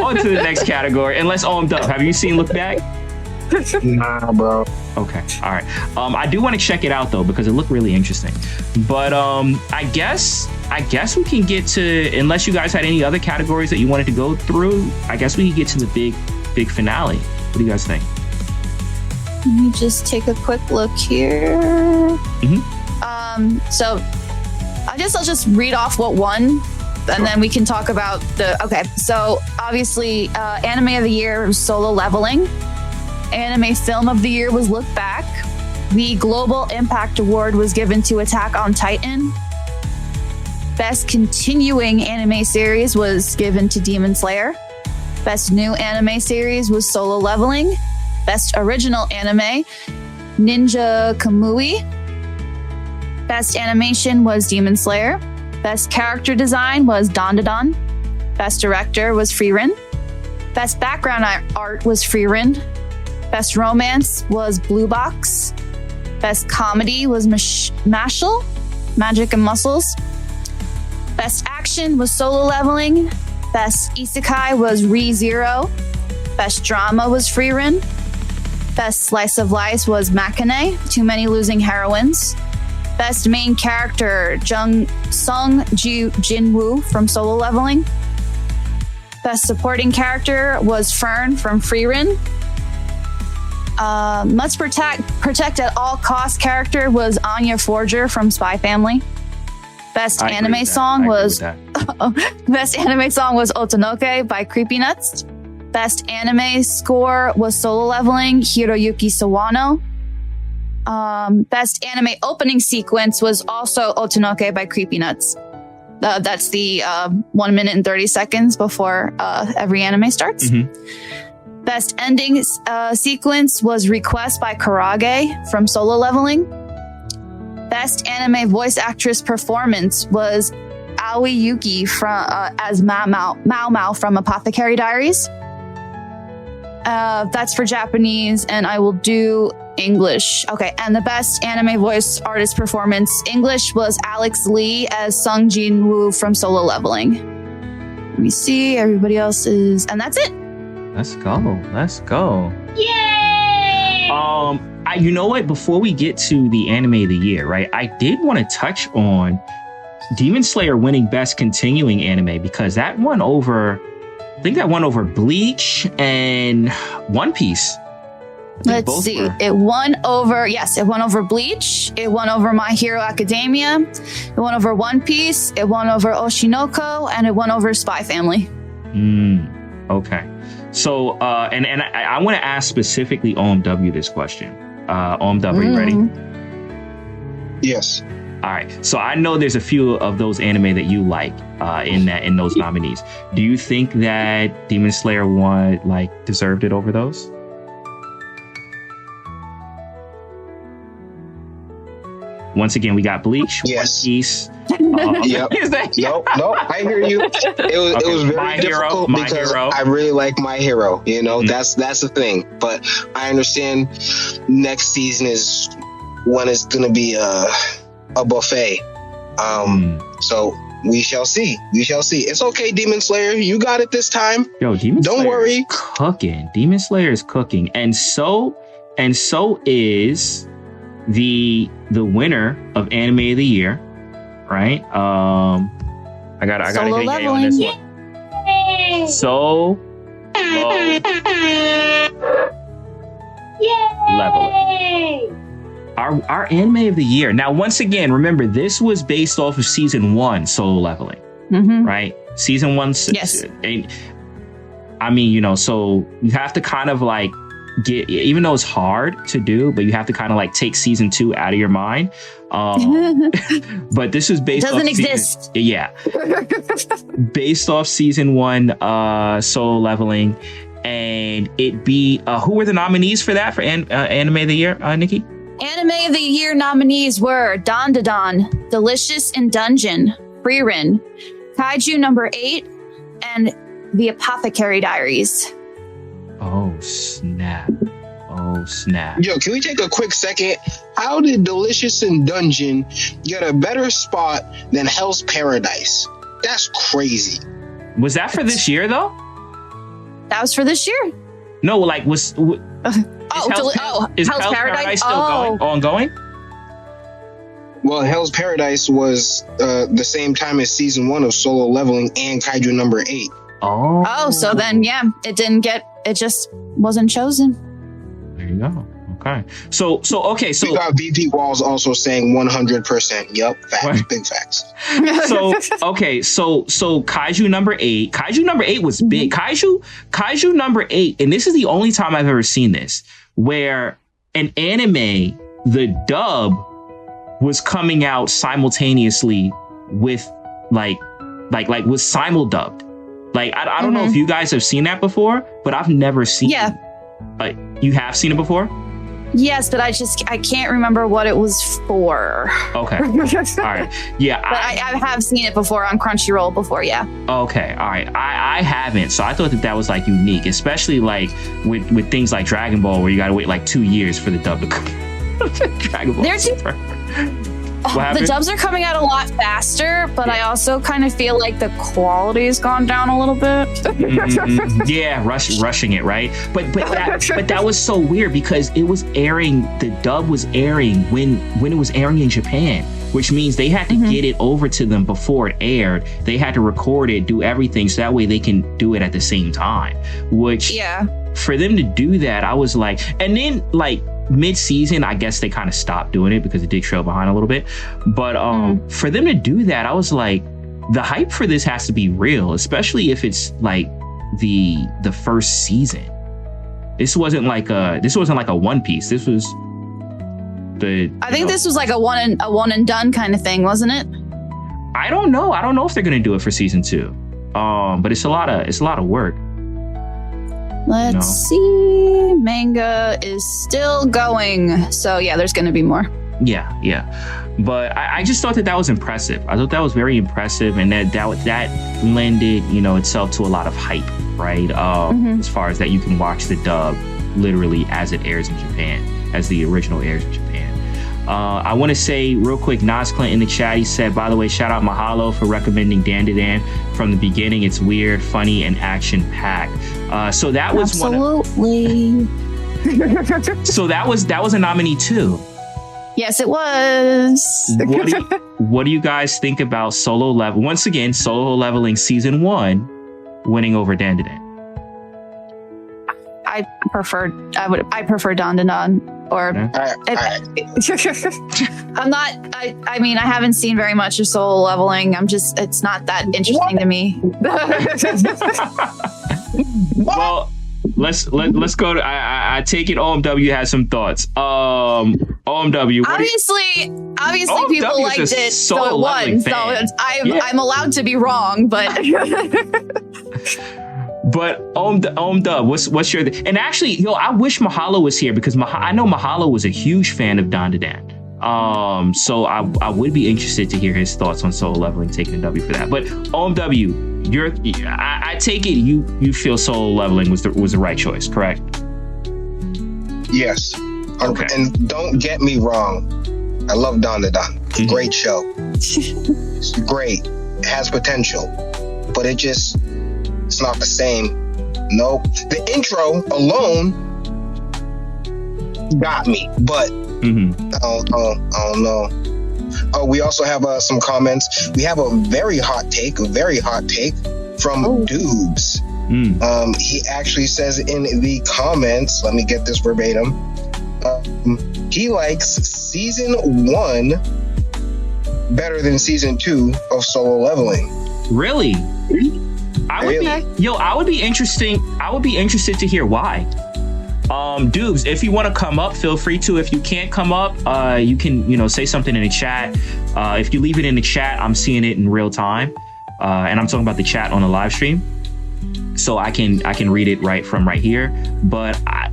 On to the next category. Unless Dub, have you seen Look Back? Nah, bro. Okay. All right. I do want to check it out though because it looked really interesting. But I guess we can get to, unless you guys had any other categories that you wanted to go through, I guess we can get to the big finale. What do you guys think? Let me just take a quick look here. Mm-hmm. So I guess I'll just read off what won, and then we can talk about okay. So obviously, Anime of the Year was Solo Leveling. Anime Film of the Year was Look Back. The Global Impact Award was given to Attack on Titan. Best Continuing Anime Series was given to Demon Slayer. Best New Anime Series was Solo Leveling. Best Original Anime, Ninja Kamui. Best Animation was Demon Slayer. Best Character Design was Dandadan. Best Director was Frieren. Best Background Art was Frieren. Best Romance was Blue Box. Best Comedy was Mashal, Magic and Muscles. Best Action was Solo Leveling. Best Isekai was Re:Zero. Best Drama was Frieren. Best Slice of Life was Makane, Too Many Losing Heroines. Best Main Character, Sung Jinwoo from Solo Leveling. Best Supporting Character was Fern from Frieren. Must Protect at All Costs character was Anya Forger from Spy Family. Best anime song was Best anime song was Otonoke by Creepy Nuts. Best anime score was Solo Leveling, Hiroyuki Sawano. Best anime opening sequence was also Otonoke by Creepy Nuts. That's the 1 minute and 30 seconds before every anime starts. Mm-hmm. Best ending sequence was Request by Karage from Solo Leveling. Best anime voice actress performance was Aoi Yuki from as Mao Mao from Apothecary Diaries. That's for Japanese, and I will do English. Okay, and the best anime voice artist performance English was Alex Lee as Sung Jin-woo from Solo Leveling. Let me see, everybody else is, and that's it. Let's go. Yay! You know what? Before we get to the anime of the year, right? I did want to touch on Demon Slayer winning Best Continuing Anime because that won over, I think that won over Bleach and One Piece. Let's see. It won over Bleach. It won over My Hero Academia. It won over One Piece. It won over Oshinoko, and it won over Spy Family. Okay. So, and I want to ask specifically OMW this question. OMW, are you ready? Yes. All right. So I know there's a few of those anime that you like in those nominees. Do you think that Demon Slayer deserved it over those? Once again, we got Bleach, yes. One Piece. Yep. No, I hear you. It was very difficult because I really like My Hero. You know, that's the thing. But I understand next season is when it's gonna be a buffet. So we shall see. It's okay, Demon Slayer. You got it this time. Yo, Demon Slayer. Don't worry. Cooking. Demon Slayer is cooking, and so is the winner of Anime of the Year. Right? I gotta get a yay on this one. Solo Leveling. Our Anime of the Year. Now, once again, remember, this was based off of season 1 Solo Leveling. Mm-hmm. Right? Season 1. Yes. I mean, you know, so you have to kind of like even though it's hard to do, but you have to kind of like take season 2 out of your mind. But this is based doesn't off exist. Based off season 1 Solo Leveling, and it be who were the nominees for that for anime of the year, Nikki? Anime of the year nominees were Dandadan, Delicious in Dungeon, Frieren, Kaiju number 8, and The Apothecary Diaries. Oh snap. Yo, can we take a quick second? How did Delicious in Dungeon get a better spot than Hell's Paradise? That's crazy. Was that for this year though? That was for this year. No, like is Hell's Paradise still ongoing? Well, Hell's Paradise was the same time as season 1 of Solo Leveling and Kaiju number 8. Oh, so then it just wasn't chosen. There you go. Okay. So we got VP Walls also saying 100%. Yep, facts, big facts. So Kaiju number 8. Kaiju number 8 was big. Kaiju number 8, and this is the only time I've ever seen this, where an anime, the dub was coming out simultaneously with was simuldubbed. Like I don't know if you guys have seen that before, but I've never seen. Yeah. You have seen it before? Yes, but I can't remember what it was for. Okay. All right. Yeah. But I have seen it before on Crunchyroll before, yeah. Okay. All right. I haven't. So I thought that was like unique, especially like with things like Dragon Ball, where you got to wait like 2 years for the dub to come. Dragon Ball. The dubs are coming out a lot faster, but I also kind of feel like the quality's gone down a little bit. Yeah, rushing it, right? But that was so weird because it was airing. The dub was airing when it was airing in Japan, which means they had to get it over to them before it aired. They had to record it, do everything, so that way they can do it at the same time. Which, for them to do that, I was like, and then like mid-season, I guess they kind of stopped doing it because it did trail behind a little bit. But for them to do that, I was like, the hype for this has to be real, especially if it's like the first season. This wasn't like a One Piece. This was this was like a one and done kind of thing, wasn't it? I don't know if they're gonna do it for season 2. But it's a lot of work. Let's see. Manga is still going. So yeah, there's going to be more. Yeah. But I just thought that was impressive. I thought that was very impressive, and that lended, itself to a lot of hype, right? As far as that you can watch the dub literally as it airs in Japan, as the original airs in Japan. I want to say real quick, Nas Clint in the chat, he said, by the way, shout out Mahalo for recommending Dandadan from the beginning. It's weird, funny, and action-packed. So that was absolutely. So that was a nominee too. Yes, it was. What do you guys think about Solo Level? Once again, Solo Leveling season 1 winning over Dandadan. I prefer Dandadan. Or I'm not. I mean, I haven't seen very much of Solo Leveling. It's not that interesting to me. Well, let's go to. I take it OMW has some thoughts. OMW. Obviously people liked it, so it won. So I'm allowed to be wrong, but. But Dub, what's your? And actually, I wish Mahalo was here because I know Mahalo was a huge fan of Dandadan. So I would be interested to hear his thoughts on Solo Leveling taking a W for that. But OMW, I take it you feel Solo Leveling was the right choice, correct? Yes. Okay. And don't get me wrong, I love Dandadan. Great show. It's great. It has potential, but it's not the same. Nope. The intro alone got me, but I don't know. Oh, we also have some comments. We have a very hot take from Dubes. He actually says in the comments, let me get this verbatim. He likes season 1 better than season 2 of Solo Leveling. Really? I would be interested to hear why. Dubes, if you want to come up, feel free to. If you can't come up, you can, say something in the chat. If you leave it in the chat, I'm seeing it in real time. And I'm talking about the chat on the live stream. So I can read it right from right here. But I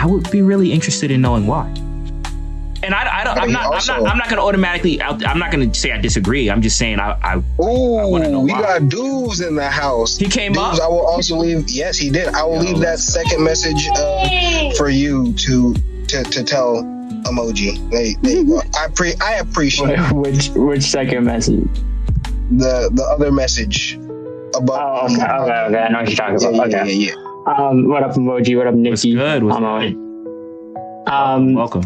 would be really interested in knowing why. And I'm not going to automatically. I'm not going to say I disagree. I'm just saying I want to know we why. got Dubes in the house. He came up. I will also leave. Yes, he did. I will leave that second message for you to tell emoji. There you go. I appreciate it. Which second message? The other message above. Oh, okay. I know what you're talking about. Yeah. What up, emoji? What up, Nikki? What's good? Welcome.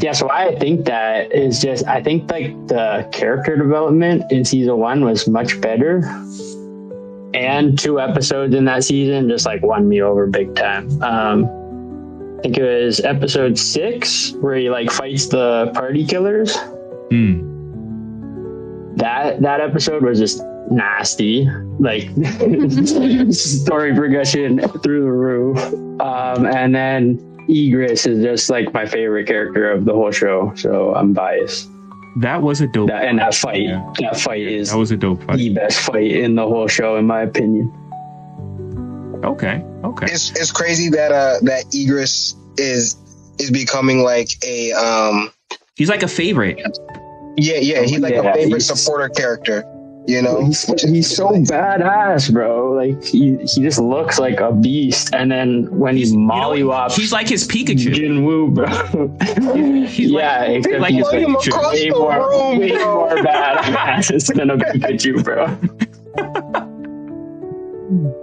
Yeah, so I think that is just, I think like the character development in season 1 was much better. And 2 episodes in that season just like won me over big time. I think it was episode 6 where he like fights the party killers. That episode was just nasty, like story progression through the roof. And then Egress is just like my favorite character of the whole show, so I'm biased. That was a dope fight. That fight that was a dope fight. The best fight in the whole show, in my opinion. Okay. It's crazy that Egress is becoming like a he's like a favorite. Yeah, he's like a favorite supporter character. He's so badass, bro. Like he just looks like a beast. And then when he's mollywops, he's like his Pikachu. Jinwoo, bro. He's except he's way more badass than a Pikachu, bro.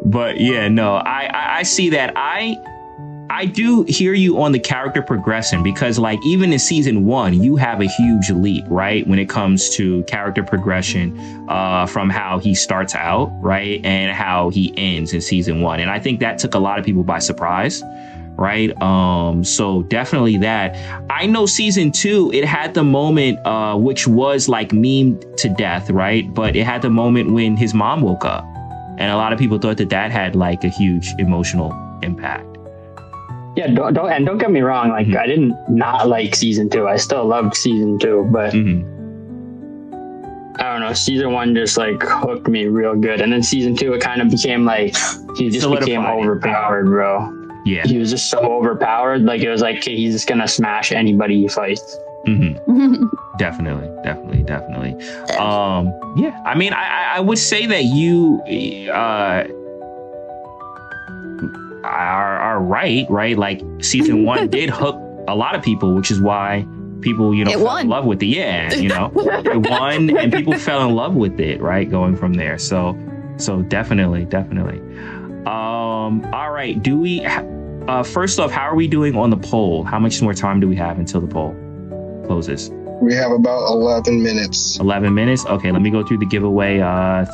But yeah, no, I see that. I do hear you on the character progression, because like even in season 1, you have a huge leap, right? When it comes to character progression, from how he starts out, right? And how he ends in season 1. And I think that took a lot of people by surprise, right? So definitely that. I know season 2, it had the moment, which was like memed to death, right? But it had the moment when his mom woke up. And a lot of people thought that had like a huge emotional impact. Yeah, don't get me wrong. Like I didn't not like season 2. I still loved season 2, but I don't know. Season 1 just like hooked me real good, and then season 2 it kind of became like he just became overpowered, bro. Yeah, he was just so overpowered. Like it was like he's just gonna smash anybody he fights. Definitely. Yeah, I mean, I would say that you are right? Like season 1 did hook a lot of people, which is why people, fell in love with it. Yeah, it won, and people fell in love with it, right? Going from there. So definitely. All right. Do we? First off, how are we doing on the poll? How much more time do we have until the poll closes? We have about 11 minutes. 11 minutes? Okay, let me go through the giveaway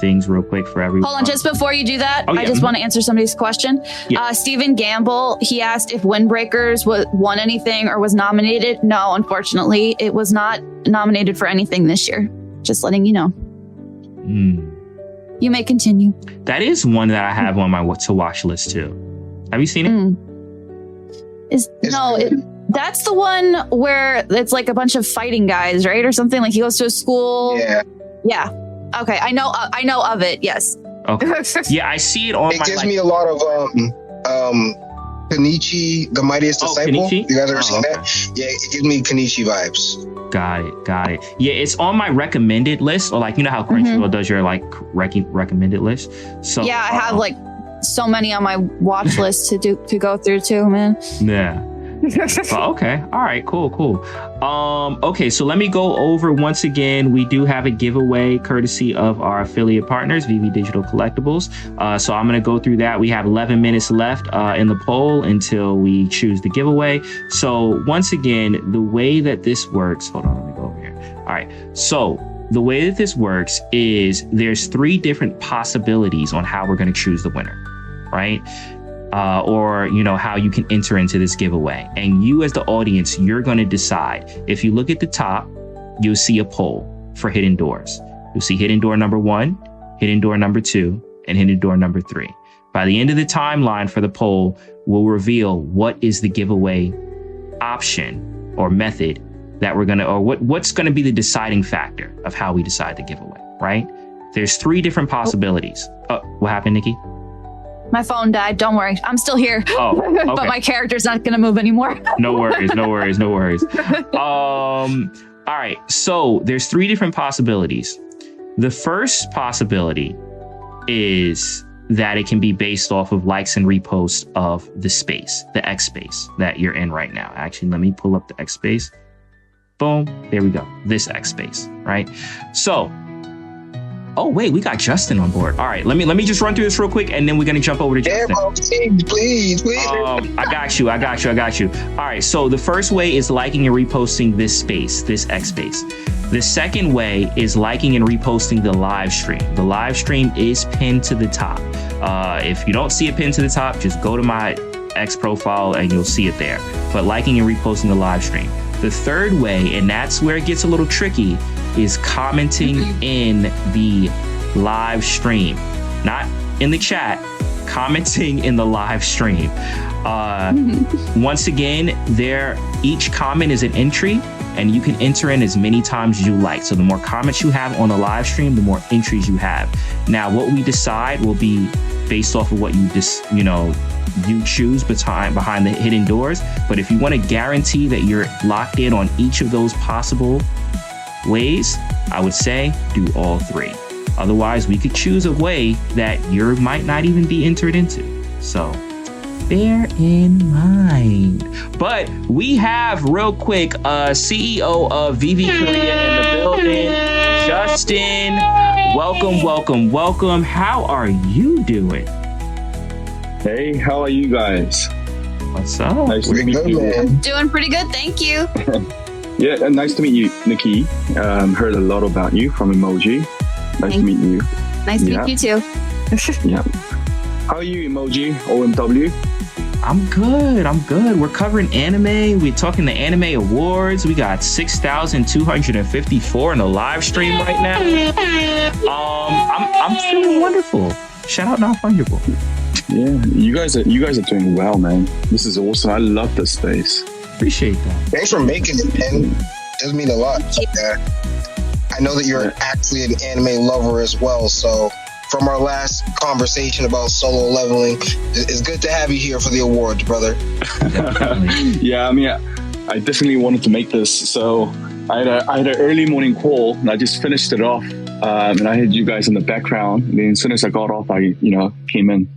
things real quick for everyone. Hold on, just before you do that, I just want to answer somebody's question. Yeah. Stephen Gamble, he asked if Windbreakers won anything or was nominated. No, unfortunately, it was not nominated for anything this year. Just letting you know. You may continue. That is one that I have on my to-watch list too. Have you seen it? That's the one where it's like a bunch of fighting guys, right? Or something, like he goes to a school. Yeah. Okay. I know of it. Yes. Okay. Yeah, I see it on It gives me a lot of Kenichi, the Mightiest Disciple. Kenichi? You guys ever seen that? Yeah, it gives me Kenichi vibes. Got it. Yeah, it's on my recommended list, or like, how Crunchyroll does your like recommended list. So yeah, I have like so many on my watch list to go through too, man. Yeah. Okay. All right. Cool. Okay. So let me go over once again. We do have a giveaway courtesy of our affiliate partners, VV Digital Collectibles. So I'm going to go through that. We have 11 minutes left in the poll until we choose the giveaway. So once again, the way that this works, hold on, let me go over here. All right. So the way that this works is there's 3 different possibilities on how we're going to choose the winner, right? Or how you can enter into this giveaway. And you as the audience, you're going to decide. If you look at the top, you'll see a poll for hidden doors. You'll see hidden door number 1, hidden door number 2, and hidden door number 3. By the end of the timeline for the poll, we'll reveal what is the giveaway option or method that we're going to, or what's going to be the deciding factor of how we decide the giveaway, right? There's 3 different possibilities. Oh, what happened, Nikki? My phone died. Don't worry. I'm still here. Oh, okay. But my character's not going to move anymore. No worries. All right. So there's 3 different possibilities. The first possibility is that it can be based off of likes and reposts of the space, the X space that you're in right now. Actually, let me pull up the X space. Boom. There we go. This X space, right? So, oh wait, we got Justin on board. All right, let me just run through this real quick, and then we're gonna jump over to Justin. Please. I got you. All right, so the first way is liking and reposting this space, this X space. The second way is liking and reposting the live stream. The live stream is pinned to the top. If you don't see it pinned to the top, just go to my X profile and you'll see it there. But liking and reposting the live stream. The third way, and that's where it gets a little tricky, is commenting in the live stream, not in the chat, commenting in the live stream. Once again, each comment is an entry, and you can enter in as many times as you like. So the more comments you have on the live stream, the more entries you have. Now, what we decide will be based off of what you choose behind the hidden doors. But if you want to guarantee that you're locked in on each of those possible ways, I would say do all 3. Otherwise, we could choose a way that you might not even be entered into. So bear in mind. But we have real quick CEO of VV Korea in the building, Justin. Welcome. How are you doing? Hey, how are you guys? What's up? Nice to meet you. Doing pretty good, thank you. Yeah, nice to meet you, Nikki. Heard a lot about you from Emoji. Nice to meet you. Nice to meet you too. Yeah. How are you, Emoji? OMW? I'm good. We're covering anime. We're talking the anime awards. We got 6,254 in the live stream right now. I'm feeling wonderful. Shout out Not Fungible. Yeah, you guys are doing well, man. This is awesome. I love this space. Appreciate that. Thanks for making it, man. Does mean a lot. I know that you're actually an anime lover as well, so from our last conversation about solo leveling, it's good to have you here for the awards, brother. Yeah, I mean, I definitely wanted to make this. So I had an early morning call, and I just finished it off, and I had you guys in the background. And then as soon as I got off, I came in.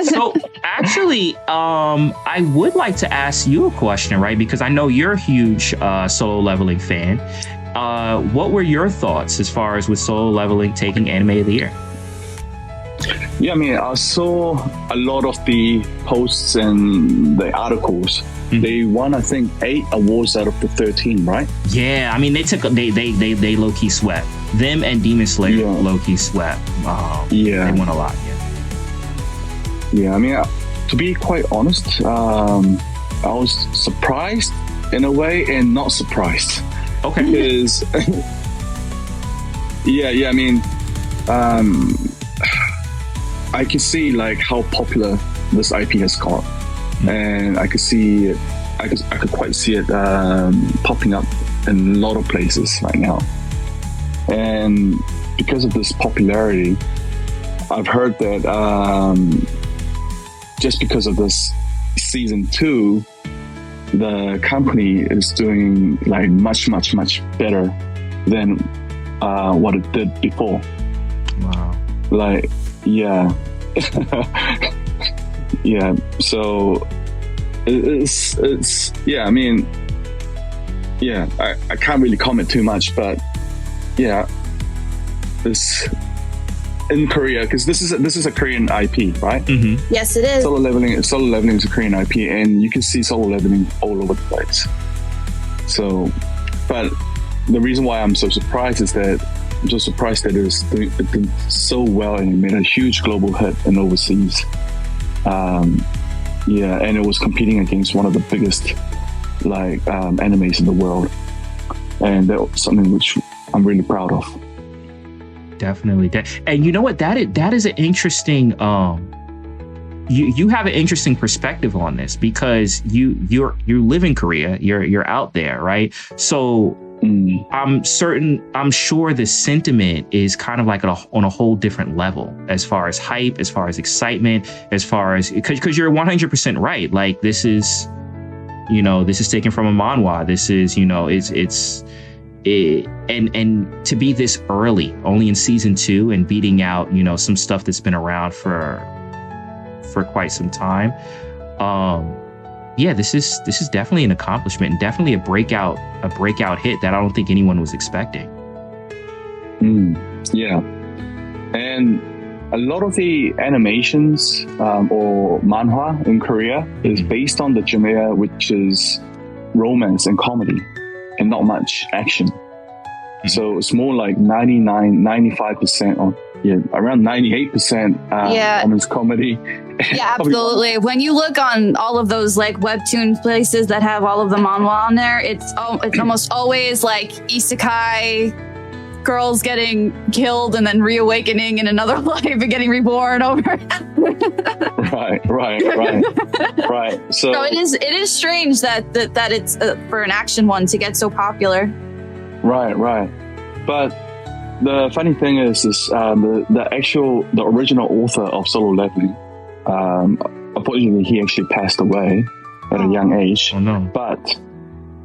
So actually, I would like to ask you a question, right? Because I know you're a huge solo leveling fan. What were your thoughts as far as with solo leveling taking Anime of the Year? Yeah, I mean, I saw a lot of the posts and the articles. Mm-hmm. They won, I think, 8 awards out of the 13, right? Yeah, I mean, they low key swept. Them and Demon Slayer low key swept. They won a lot. Yeah, I mean, to be quite honest, I was surprised in a way and not surprised. Okay. Because, I mean, I can see like how popular this IP has got, and I could see it. I could quite see it popping up in a lot of places right now. And because of this popularity, I've heard that just because of this season 2, the company is doing like much better than what it did before. Wow. Like, yeah. Yeah. So it's I mean, yeah, I can't really comment too much, but yeah, it's in Korea, because this is a Korean IP, right? Mm-hmm. Yes, it is. Solo leveling is a Korean IP, and you can see solo leveling all over the place. So, but the reason why I'm so surprised is that it did so well and it made a huge global hit in overseas. And it was competing against one of the biggest animes in the world, and that was something which I'm really proud of. Definitely. And you know what? That is an interesting. You have an interesting perspective on this because you live in Korea. You're out there, right? So I'm sure the sentiment is kind of like on a whole different level as far as hype, as far as excitement, as far as because you're 100% right. Like this is taken from a manhwa. This is and to be this early, only in season 2, and beating out some stuff that's been around for quite some time. This is definitely an accomplishment and definitely a breakout hit that I don't think anyone was expecting. Yeah, and a lot of the animations or manhwa in Korea is based on the genre, which is romance and comedy and not much action. So it's more like 95% on, around 98% on its comedy. Yeah, absolutely. When you look on all of those like webtoon places that have all of the manhwa on there, it's almost always like isekai, girls getting killed and then reawakening in another life and getting reborn over. Right. So it is strange that it's for an action one to get so popular. Right. But the funny thing is the original author of Solo Leveling, unfortunately, he actually passed away at a young age. Oh no!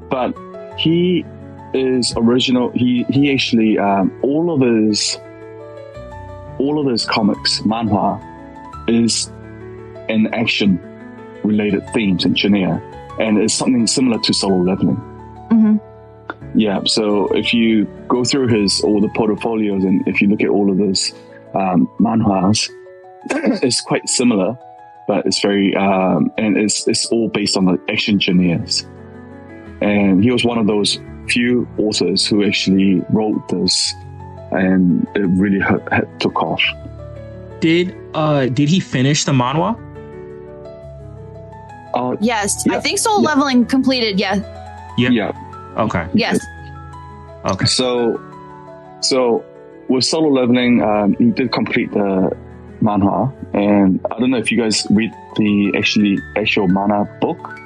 But he is original. He actually all of his comics manhwa is an action related themes and genre, and it's something similar to Solo Leveling. Mm-hmm. Yeah, so if you go through all the portfolios and if you look at all of those manhwas, it's quite similar, but it's very and it's all based on the action genres. And he was one of those few authors who actually wrote this, and it really took off. Did he finish the manhwa? Yes, yeah, I think Solo Leveling completed. Yeah. Okay. Yes. Okay. So with Solo Leveling, he did complete the manhwa, and I don't know if you guys read the actual manhwa book.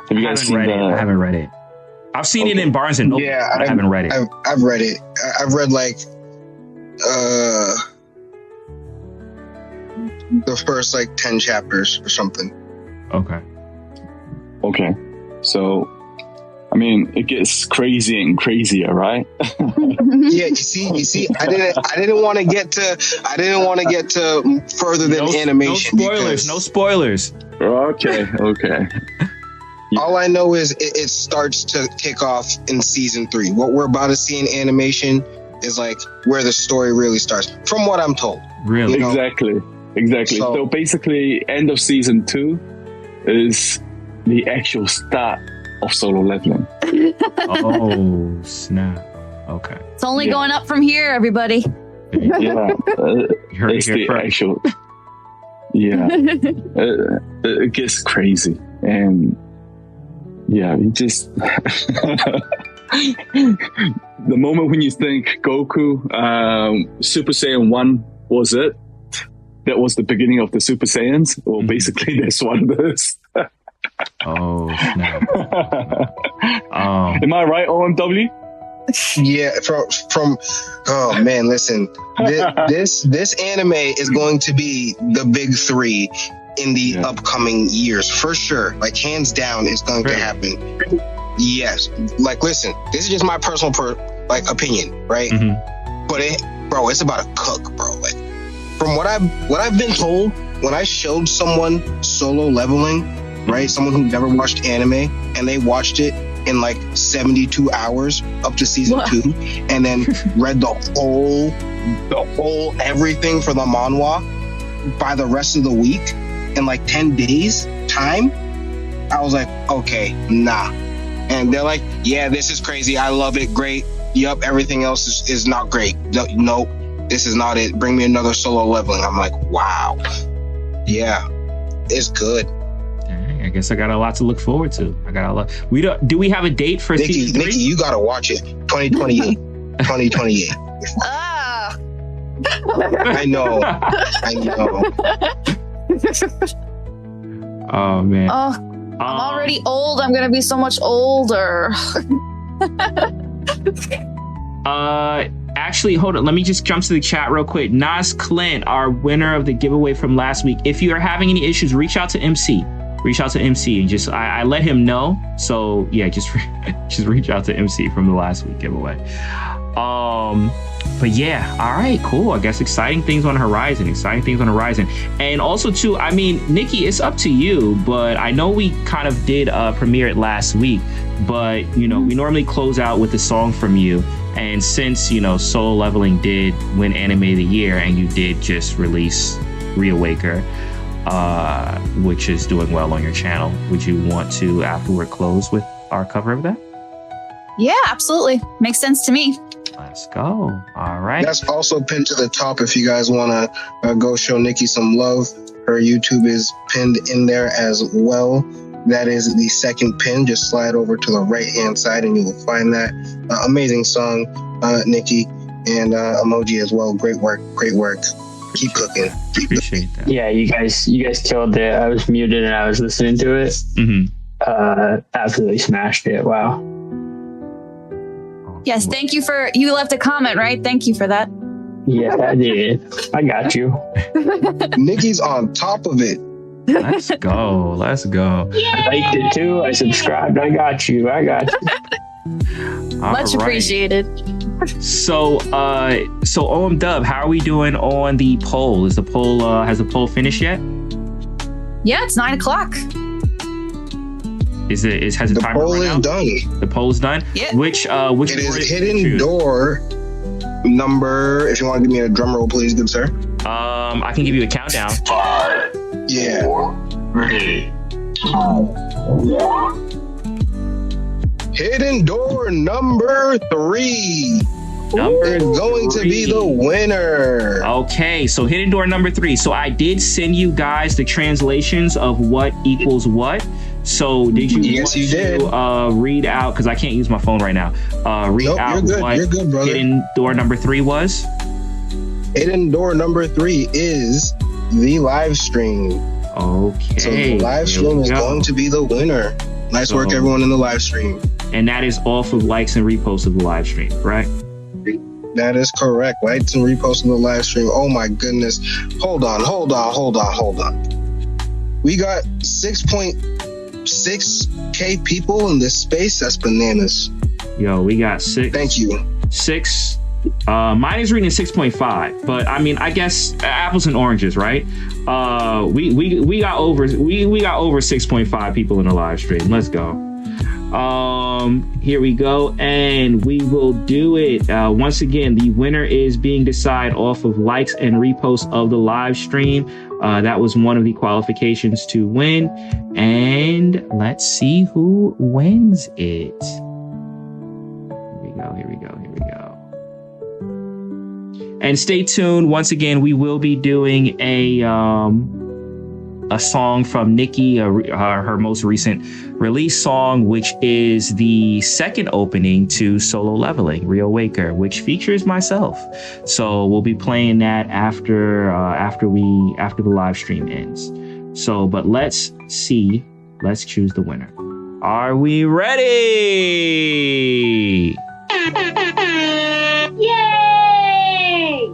Have you guys seen it? I haven't read it. I've seen it in Barnes and Noble. Yeah, I haven't read it. I've read it. I've read like the first like 10 chapters or something. Okay. So, I mean, it gets crazy and crazier, right? Yeah, you see, I didn't want to get to further than animation. No spoilers. Okay. All I know is it starts to kick off in season 3. What we're about to see in animation is like where the story really starts, from what I'm told. Really? Exactly. So basically, end of season 2 is the actual start of Solo Leveling. Oh, snap. Okay. It's only going up from here, everybody. Yeah. It's the first. Actual... Yeah. It gets crazy. And yeah, you just... The moment when you think Goku, Super Saiyan 1 was it, that was the beginning of the Super Saiyans. Well, basically, that's what it is. Oh, snap. Am I right, OMW? Yeah, from oh man, listen, this anime is going to be the big 3 in the upcoming years for sure. Like hands down, it's going to happen. Yes, like listen, this is just my personal opinion, right? Mm-hmm. But it's about to cook, bro. Like from what I've been told, when I showed someone Solo Leveling, right, someone who never watched anime, and they watched it in like 72 hours up to season 2, and then read the whole everything for the manhwa by the rest of the week in like 10 days time, I was like, okay, nah. And they're like, yeah, this is crazy. I love it. Great. Yup. Everything else is not great. Nope. This is not it. Bring me another Solo Leveling. I'm like, wow. Yeah, it's good. I guess I got a lot to look forward to. Do we have a date for season 3? Nikki, you gotta watch it. 2028. 2028. I know. Oh man. Oh, I'm already old. I'm gonna be so much older. Actually, hold on. Let me just jump to the chat real quick. Nas Clint, our winner of the giveaway from last week. If you are having any issues, reach out to MC. Reach out to MC and just I let him know. So yeah, just reach out to MC from the last week giveaway. But yeah, all right, cool. I guess exciting things on the horizon. And also too, I mean, Nikki, it's up to you, but I know we kind of did premiere it last week, but you know, we normally close out with a song from you. And since, you know, Solo Leveling did win Anime of the Year and you did just release Reawaker, which is doing well on your channel, would you want to afterward close with our cover of that? Yeah, absolutely. Makes sense to me. Let's go. All right. That's also pinned to the top if you guys want to go show Nikki some love. Her YouTube is pinned in there as well. That is the second pin. Just slide over to the right-hand side and you will find that amazing song, Nikki, and emoji as well. Great work. Keep cooking. Appreciate that. Yeah, you guys killed it. I was muted and I was listening to it. Absolutely smashed it. Wow. Yes, thank you you left a comment, right? Thank you for that. Yeah, I did. I got you. Nikki's on top of it. Let's go. I liked it too. I subscribed. I got you. Much appreciated. So OM Dub, how are we doing on the poll? Has the poll finished yet? Yeah, it's 9:00. Has the timer poll run is out? done. The poll is done? Yeah. Which It is hidden door number. If you want to give me a drum roll, please, good sir. I can give you a countdown. 5, Yeah. 4, 3, 2, 1. Hidden door number 3. Is going to be the winner. Okay, so hidden door number 3. So I did send you guys the translations of what equals what. So did you? Yes, you did. Read out, because I can't use my phone right now. Read out you're good. what You're good, brother. hidden door number 3 was. Hidden door number 3 is the live stream. Okay. So the live stream is going to be the winner. Nice work, everyone in the live stream. And that is off of likes and reposts of the live stream, right? That is correct. Likes and reposts of the live stream. Oh my goodness. Hold on. We got 6.6K people in this space. That's bananas. Yo, we got 6. Thank you. 6. Mine is reading 6.5, but I mean, I guess apples and oranges, right? We got over 6.5 people in the live stream. Let's go. Here we go, and we will do it. Once again, the winner is being decided off of likes and reposts of the live stream. That was one of the qualifications to win, and let's see who wins it. Here we go. And stay tuned. Once again, we will be doing a song from Nikki, her most recent release song, which is the second opening to Solo Leveling, Reawaker, which features myself. So we'll be playing that after the live stream ends. So, but let's choose the winner. Are we ready? Yay!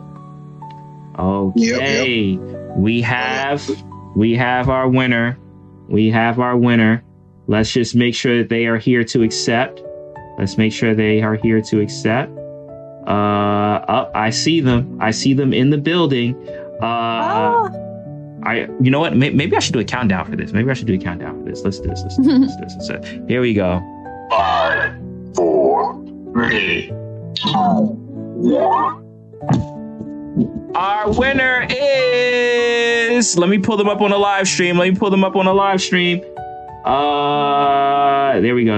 Okay. Yep. We have our winner. Let's just make sure that they are here to accept. I see them. In the building. You know what? Maybe I should do a countdown for this. Let's do this. So, here we go. 5, 4, 3, 2, 1. Our winner is... Let me pull them up on the live stream. There we go.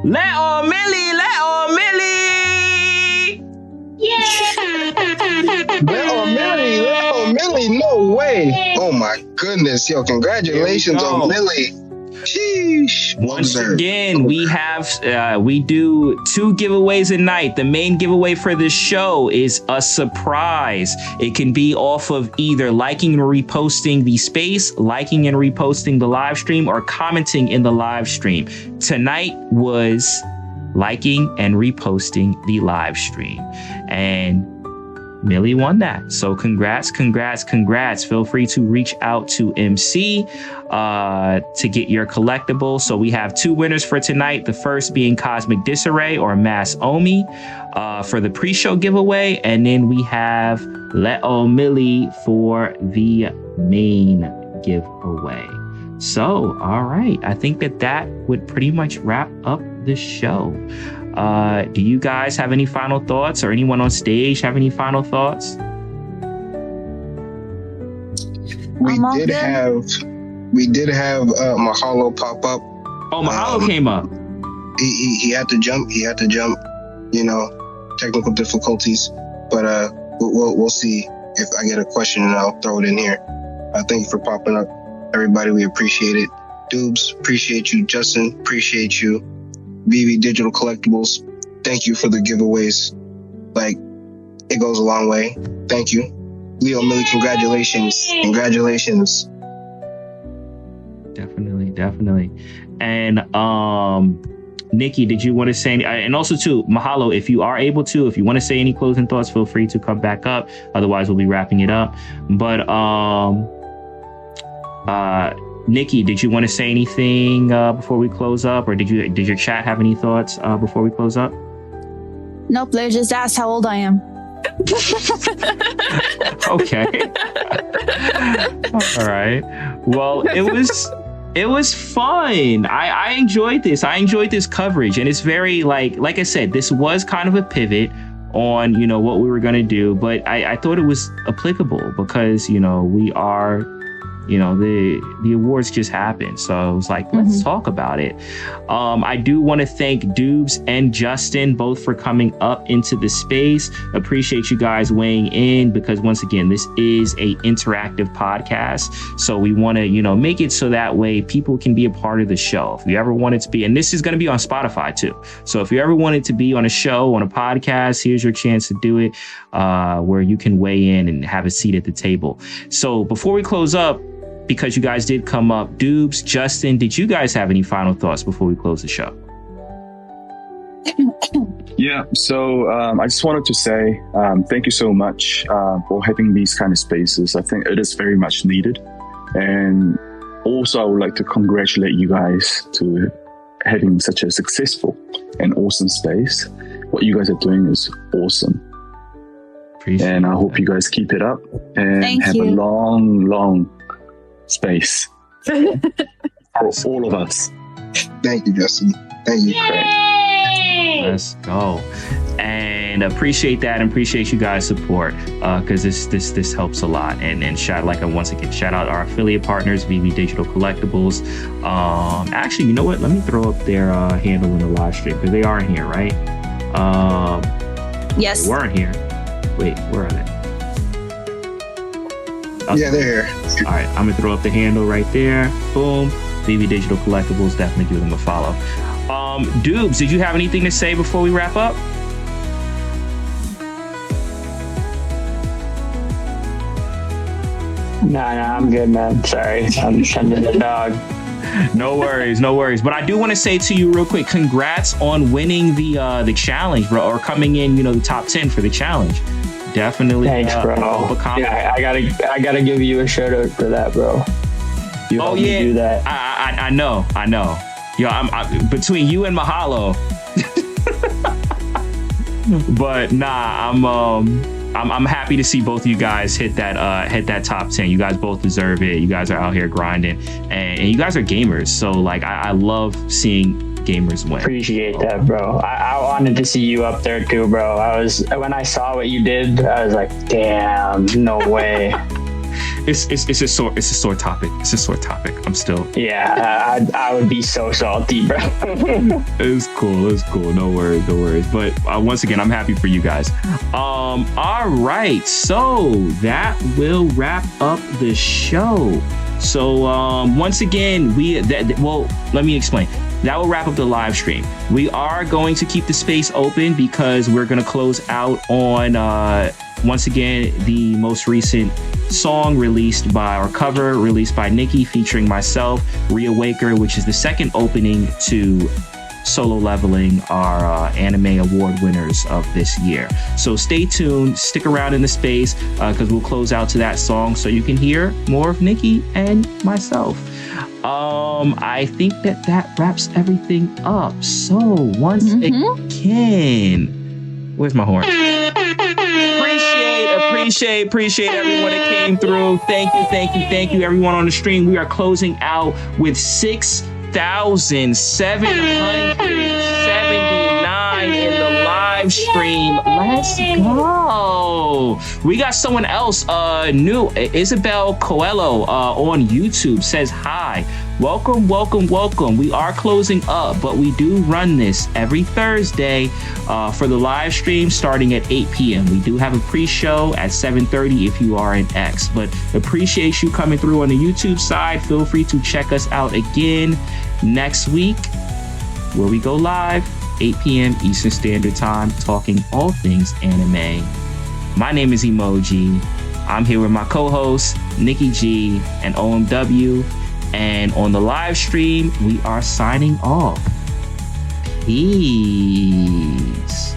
Let on Millie! Little Millie, no way. Oh my goodness. Yo, congratulations on Millie. Sheesh. Once again, we do 2 giveaways a night. The main giveaway for this show is a surprise. It can be off of either liking and reposting the space, liking and reposting the live stream, or commenting in the live stream. Tonight was liking and reposting the live stream, and Millie won that. So congrats. Feel free to reach out to MC to get your collectible. So we have 2 winners for tonight. The first being Cosmic Disarray or Mass Omi for the pre-show giveaway. And then we have Leo Millie for the main giveaway. So, all right. I think that would pretty much wrap up the show. Do you guys have any final thoughts, or anyone on stage have any final thoughts? We did have Mahalo pop up. Oh, Mahalo came up. He had to jump. You know, technical difficulties. But we'll see if I get a question, and I'll throw it in here. Thank you for popping up, everybody. We appreciate it. Dubes, appreciate you. Justin, appreciate you. VV Digital Collectibles, thank you for the giveaways. Like, it goes a long way. Thank you. Leo Millie, congratulations. Definitely. And Nikki, did you want to say any, and also too, Mahalo, if you are able to, if you want to say any closing thoughts, feel free to come back up. Otherwise, we'll be wrapping it up. But Nikki, did you want to say anything before we close up, or did your chat have any thoughts before we close up? Nope, they just asked how old I am. Okay. All right. Well, it was fun. I enjoyed this. I enjoyed this coverage, and it's very like I said, this was kind of a pivot on, you know, what we were going to do, but I thought it was applicable because, you know, we are, you know, the awards just happened. So I was like, let's talk about it. I do want to thank Dubes and Justin both for coming up into the space. Appreciate you guys weighing in, because once again, this is a interactive podcast. So we want to, you know, make it so that way people can be a part of the show. If you ever wanted to be, and this is going to be on Spotify too. So if you ever wanted to be on a show, on a podcast, here's your chance to do it, where you can weigh in and have a seat at the table. So before we close up, because you guys did come up, Dubes, Justin, did you guys have any final thoughts before we close the show? Yeah, so I just wanted to say thank you so much for having these kind of spaces. I think it is very much needed. And also, I would like to congratulate you guys to having such a successful and awesome space. What you guys are doing is awesome. And I hope you guys keep it up and have a long space for all of us. Thank you, Justin. Thank you. Let's go. And appreciate that, and appreciate you guys' support, because this helps a lot. And once again, shout out our affiliate partners, VV Digital Collectibles. Actually, you know what? Let me throw up their handle in the live stream, because they are in here, right? Yes. They weren't here. Wait, where are they? Okay. Yeah, they're here. All right, I'm gonna throw up the handle right there. Boom. VV Digital Collectibles. Definitely give them a follow. Dubes, did you have anything to say before we wrap up? No, I'm good, man. Sorry, I'm tending the dog. No worries. But I do want to say to you real quick, congrats on winning the challenge, bro, or coming in, you know, the top 10 for the challenge. Definitely. Thanks, bro. Yeah, I gotta give you a shout out for that, bro. You helped me do that. I know. Yo, I'm between you and Mahalo. But nah, I'm happy to see both of you guys hit that top 10. You guys both deserve it. You guys are out here grinding, and you guys are gamers. So like, I love seeing gamers win. Appreciate that, bro. I wanted to see you up there too, bro. When I saw what you did, I was like, damn, no way. It's a sore topic. It's a sore topic. I'm still. Yeah, I would be so salty, bro. It's cool. No worries. But once again, I'm happy for you guys. All right. So that will wrap up the show. So once again, let me explain. That will wrap up the live stream. We are going to keep the space open because we're going to close out on, once again, the most recent song cover released by Nikki featuring myself, Reawaker, which is the second opening to Solo Leveling, our anime award winners of this year. So stay tuned, stick around in the space because we'll close out to that song so you can hear more of Nikki and myself. I think that wraps everything up. So once again, where's my horn? Appreciate everyone that came through. Thank you everyone on the stream. We are closing out with 6,779 in the live stream. Let's go. We got someone else new. Isabel Coelho on YouTube says hi. Welcome. We are closing up, but we do run this every Thursday for the live stream starting at 8 p.m. We do have a pre-show at 7:30 if you are an X, but appreciate you coming through on the YouTube side. Feel free to check us out again next week where we go live 8 p.m. Eastern Standard Time talking all things anime. My name is Emoji. I'm here with my co-hosts Nikki G and OMW. And on the live stream, we are signing off. Peace.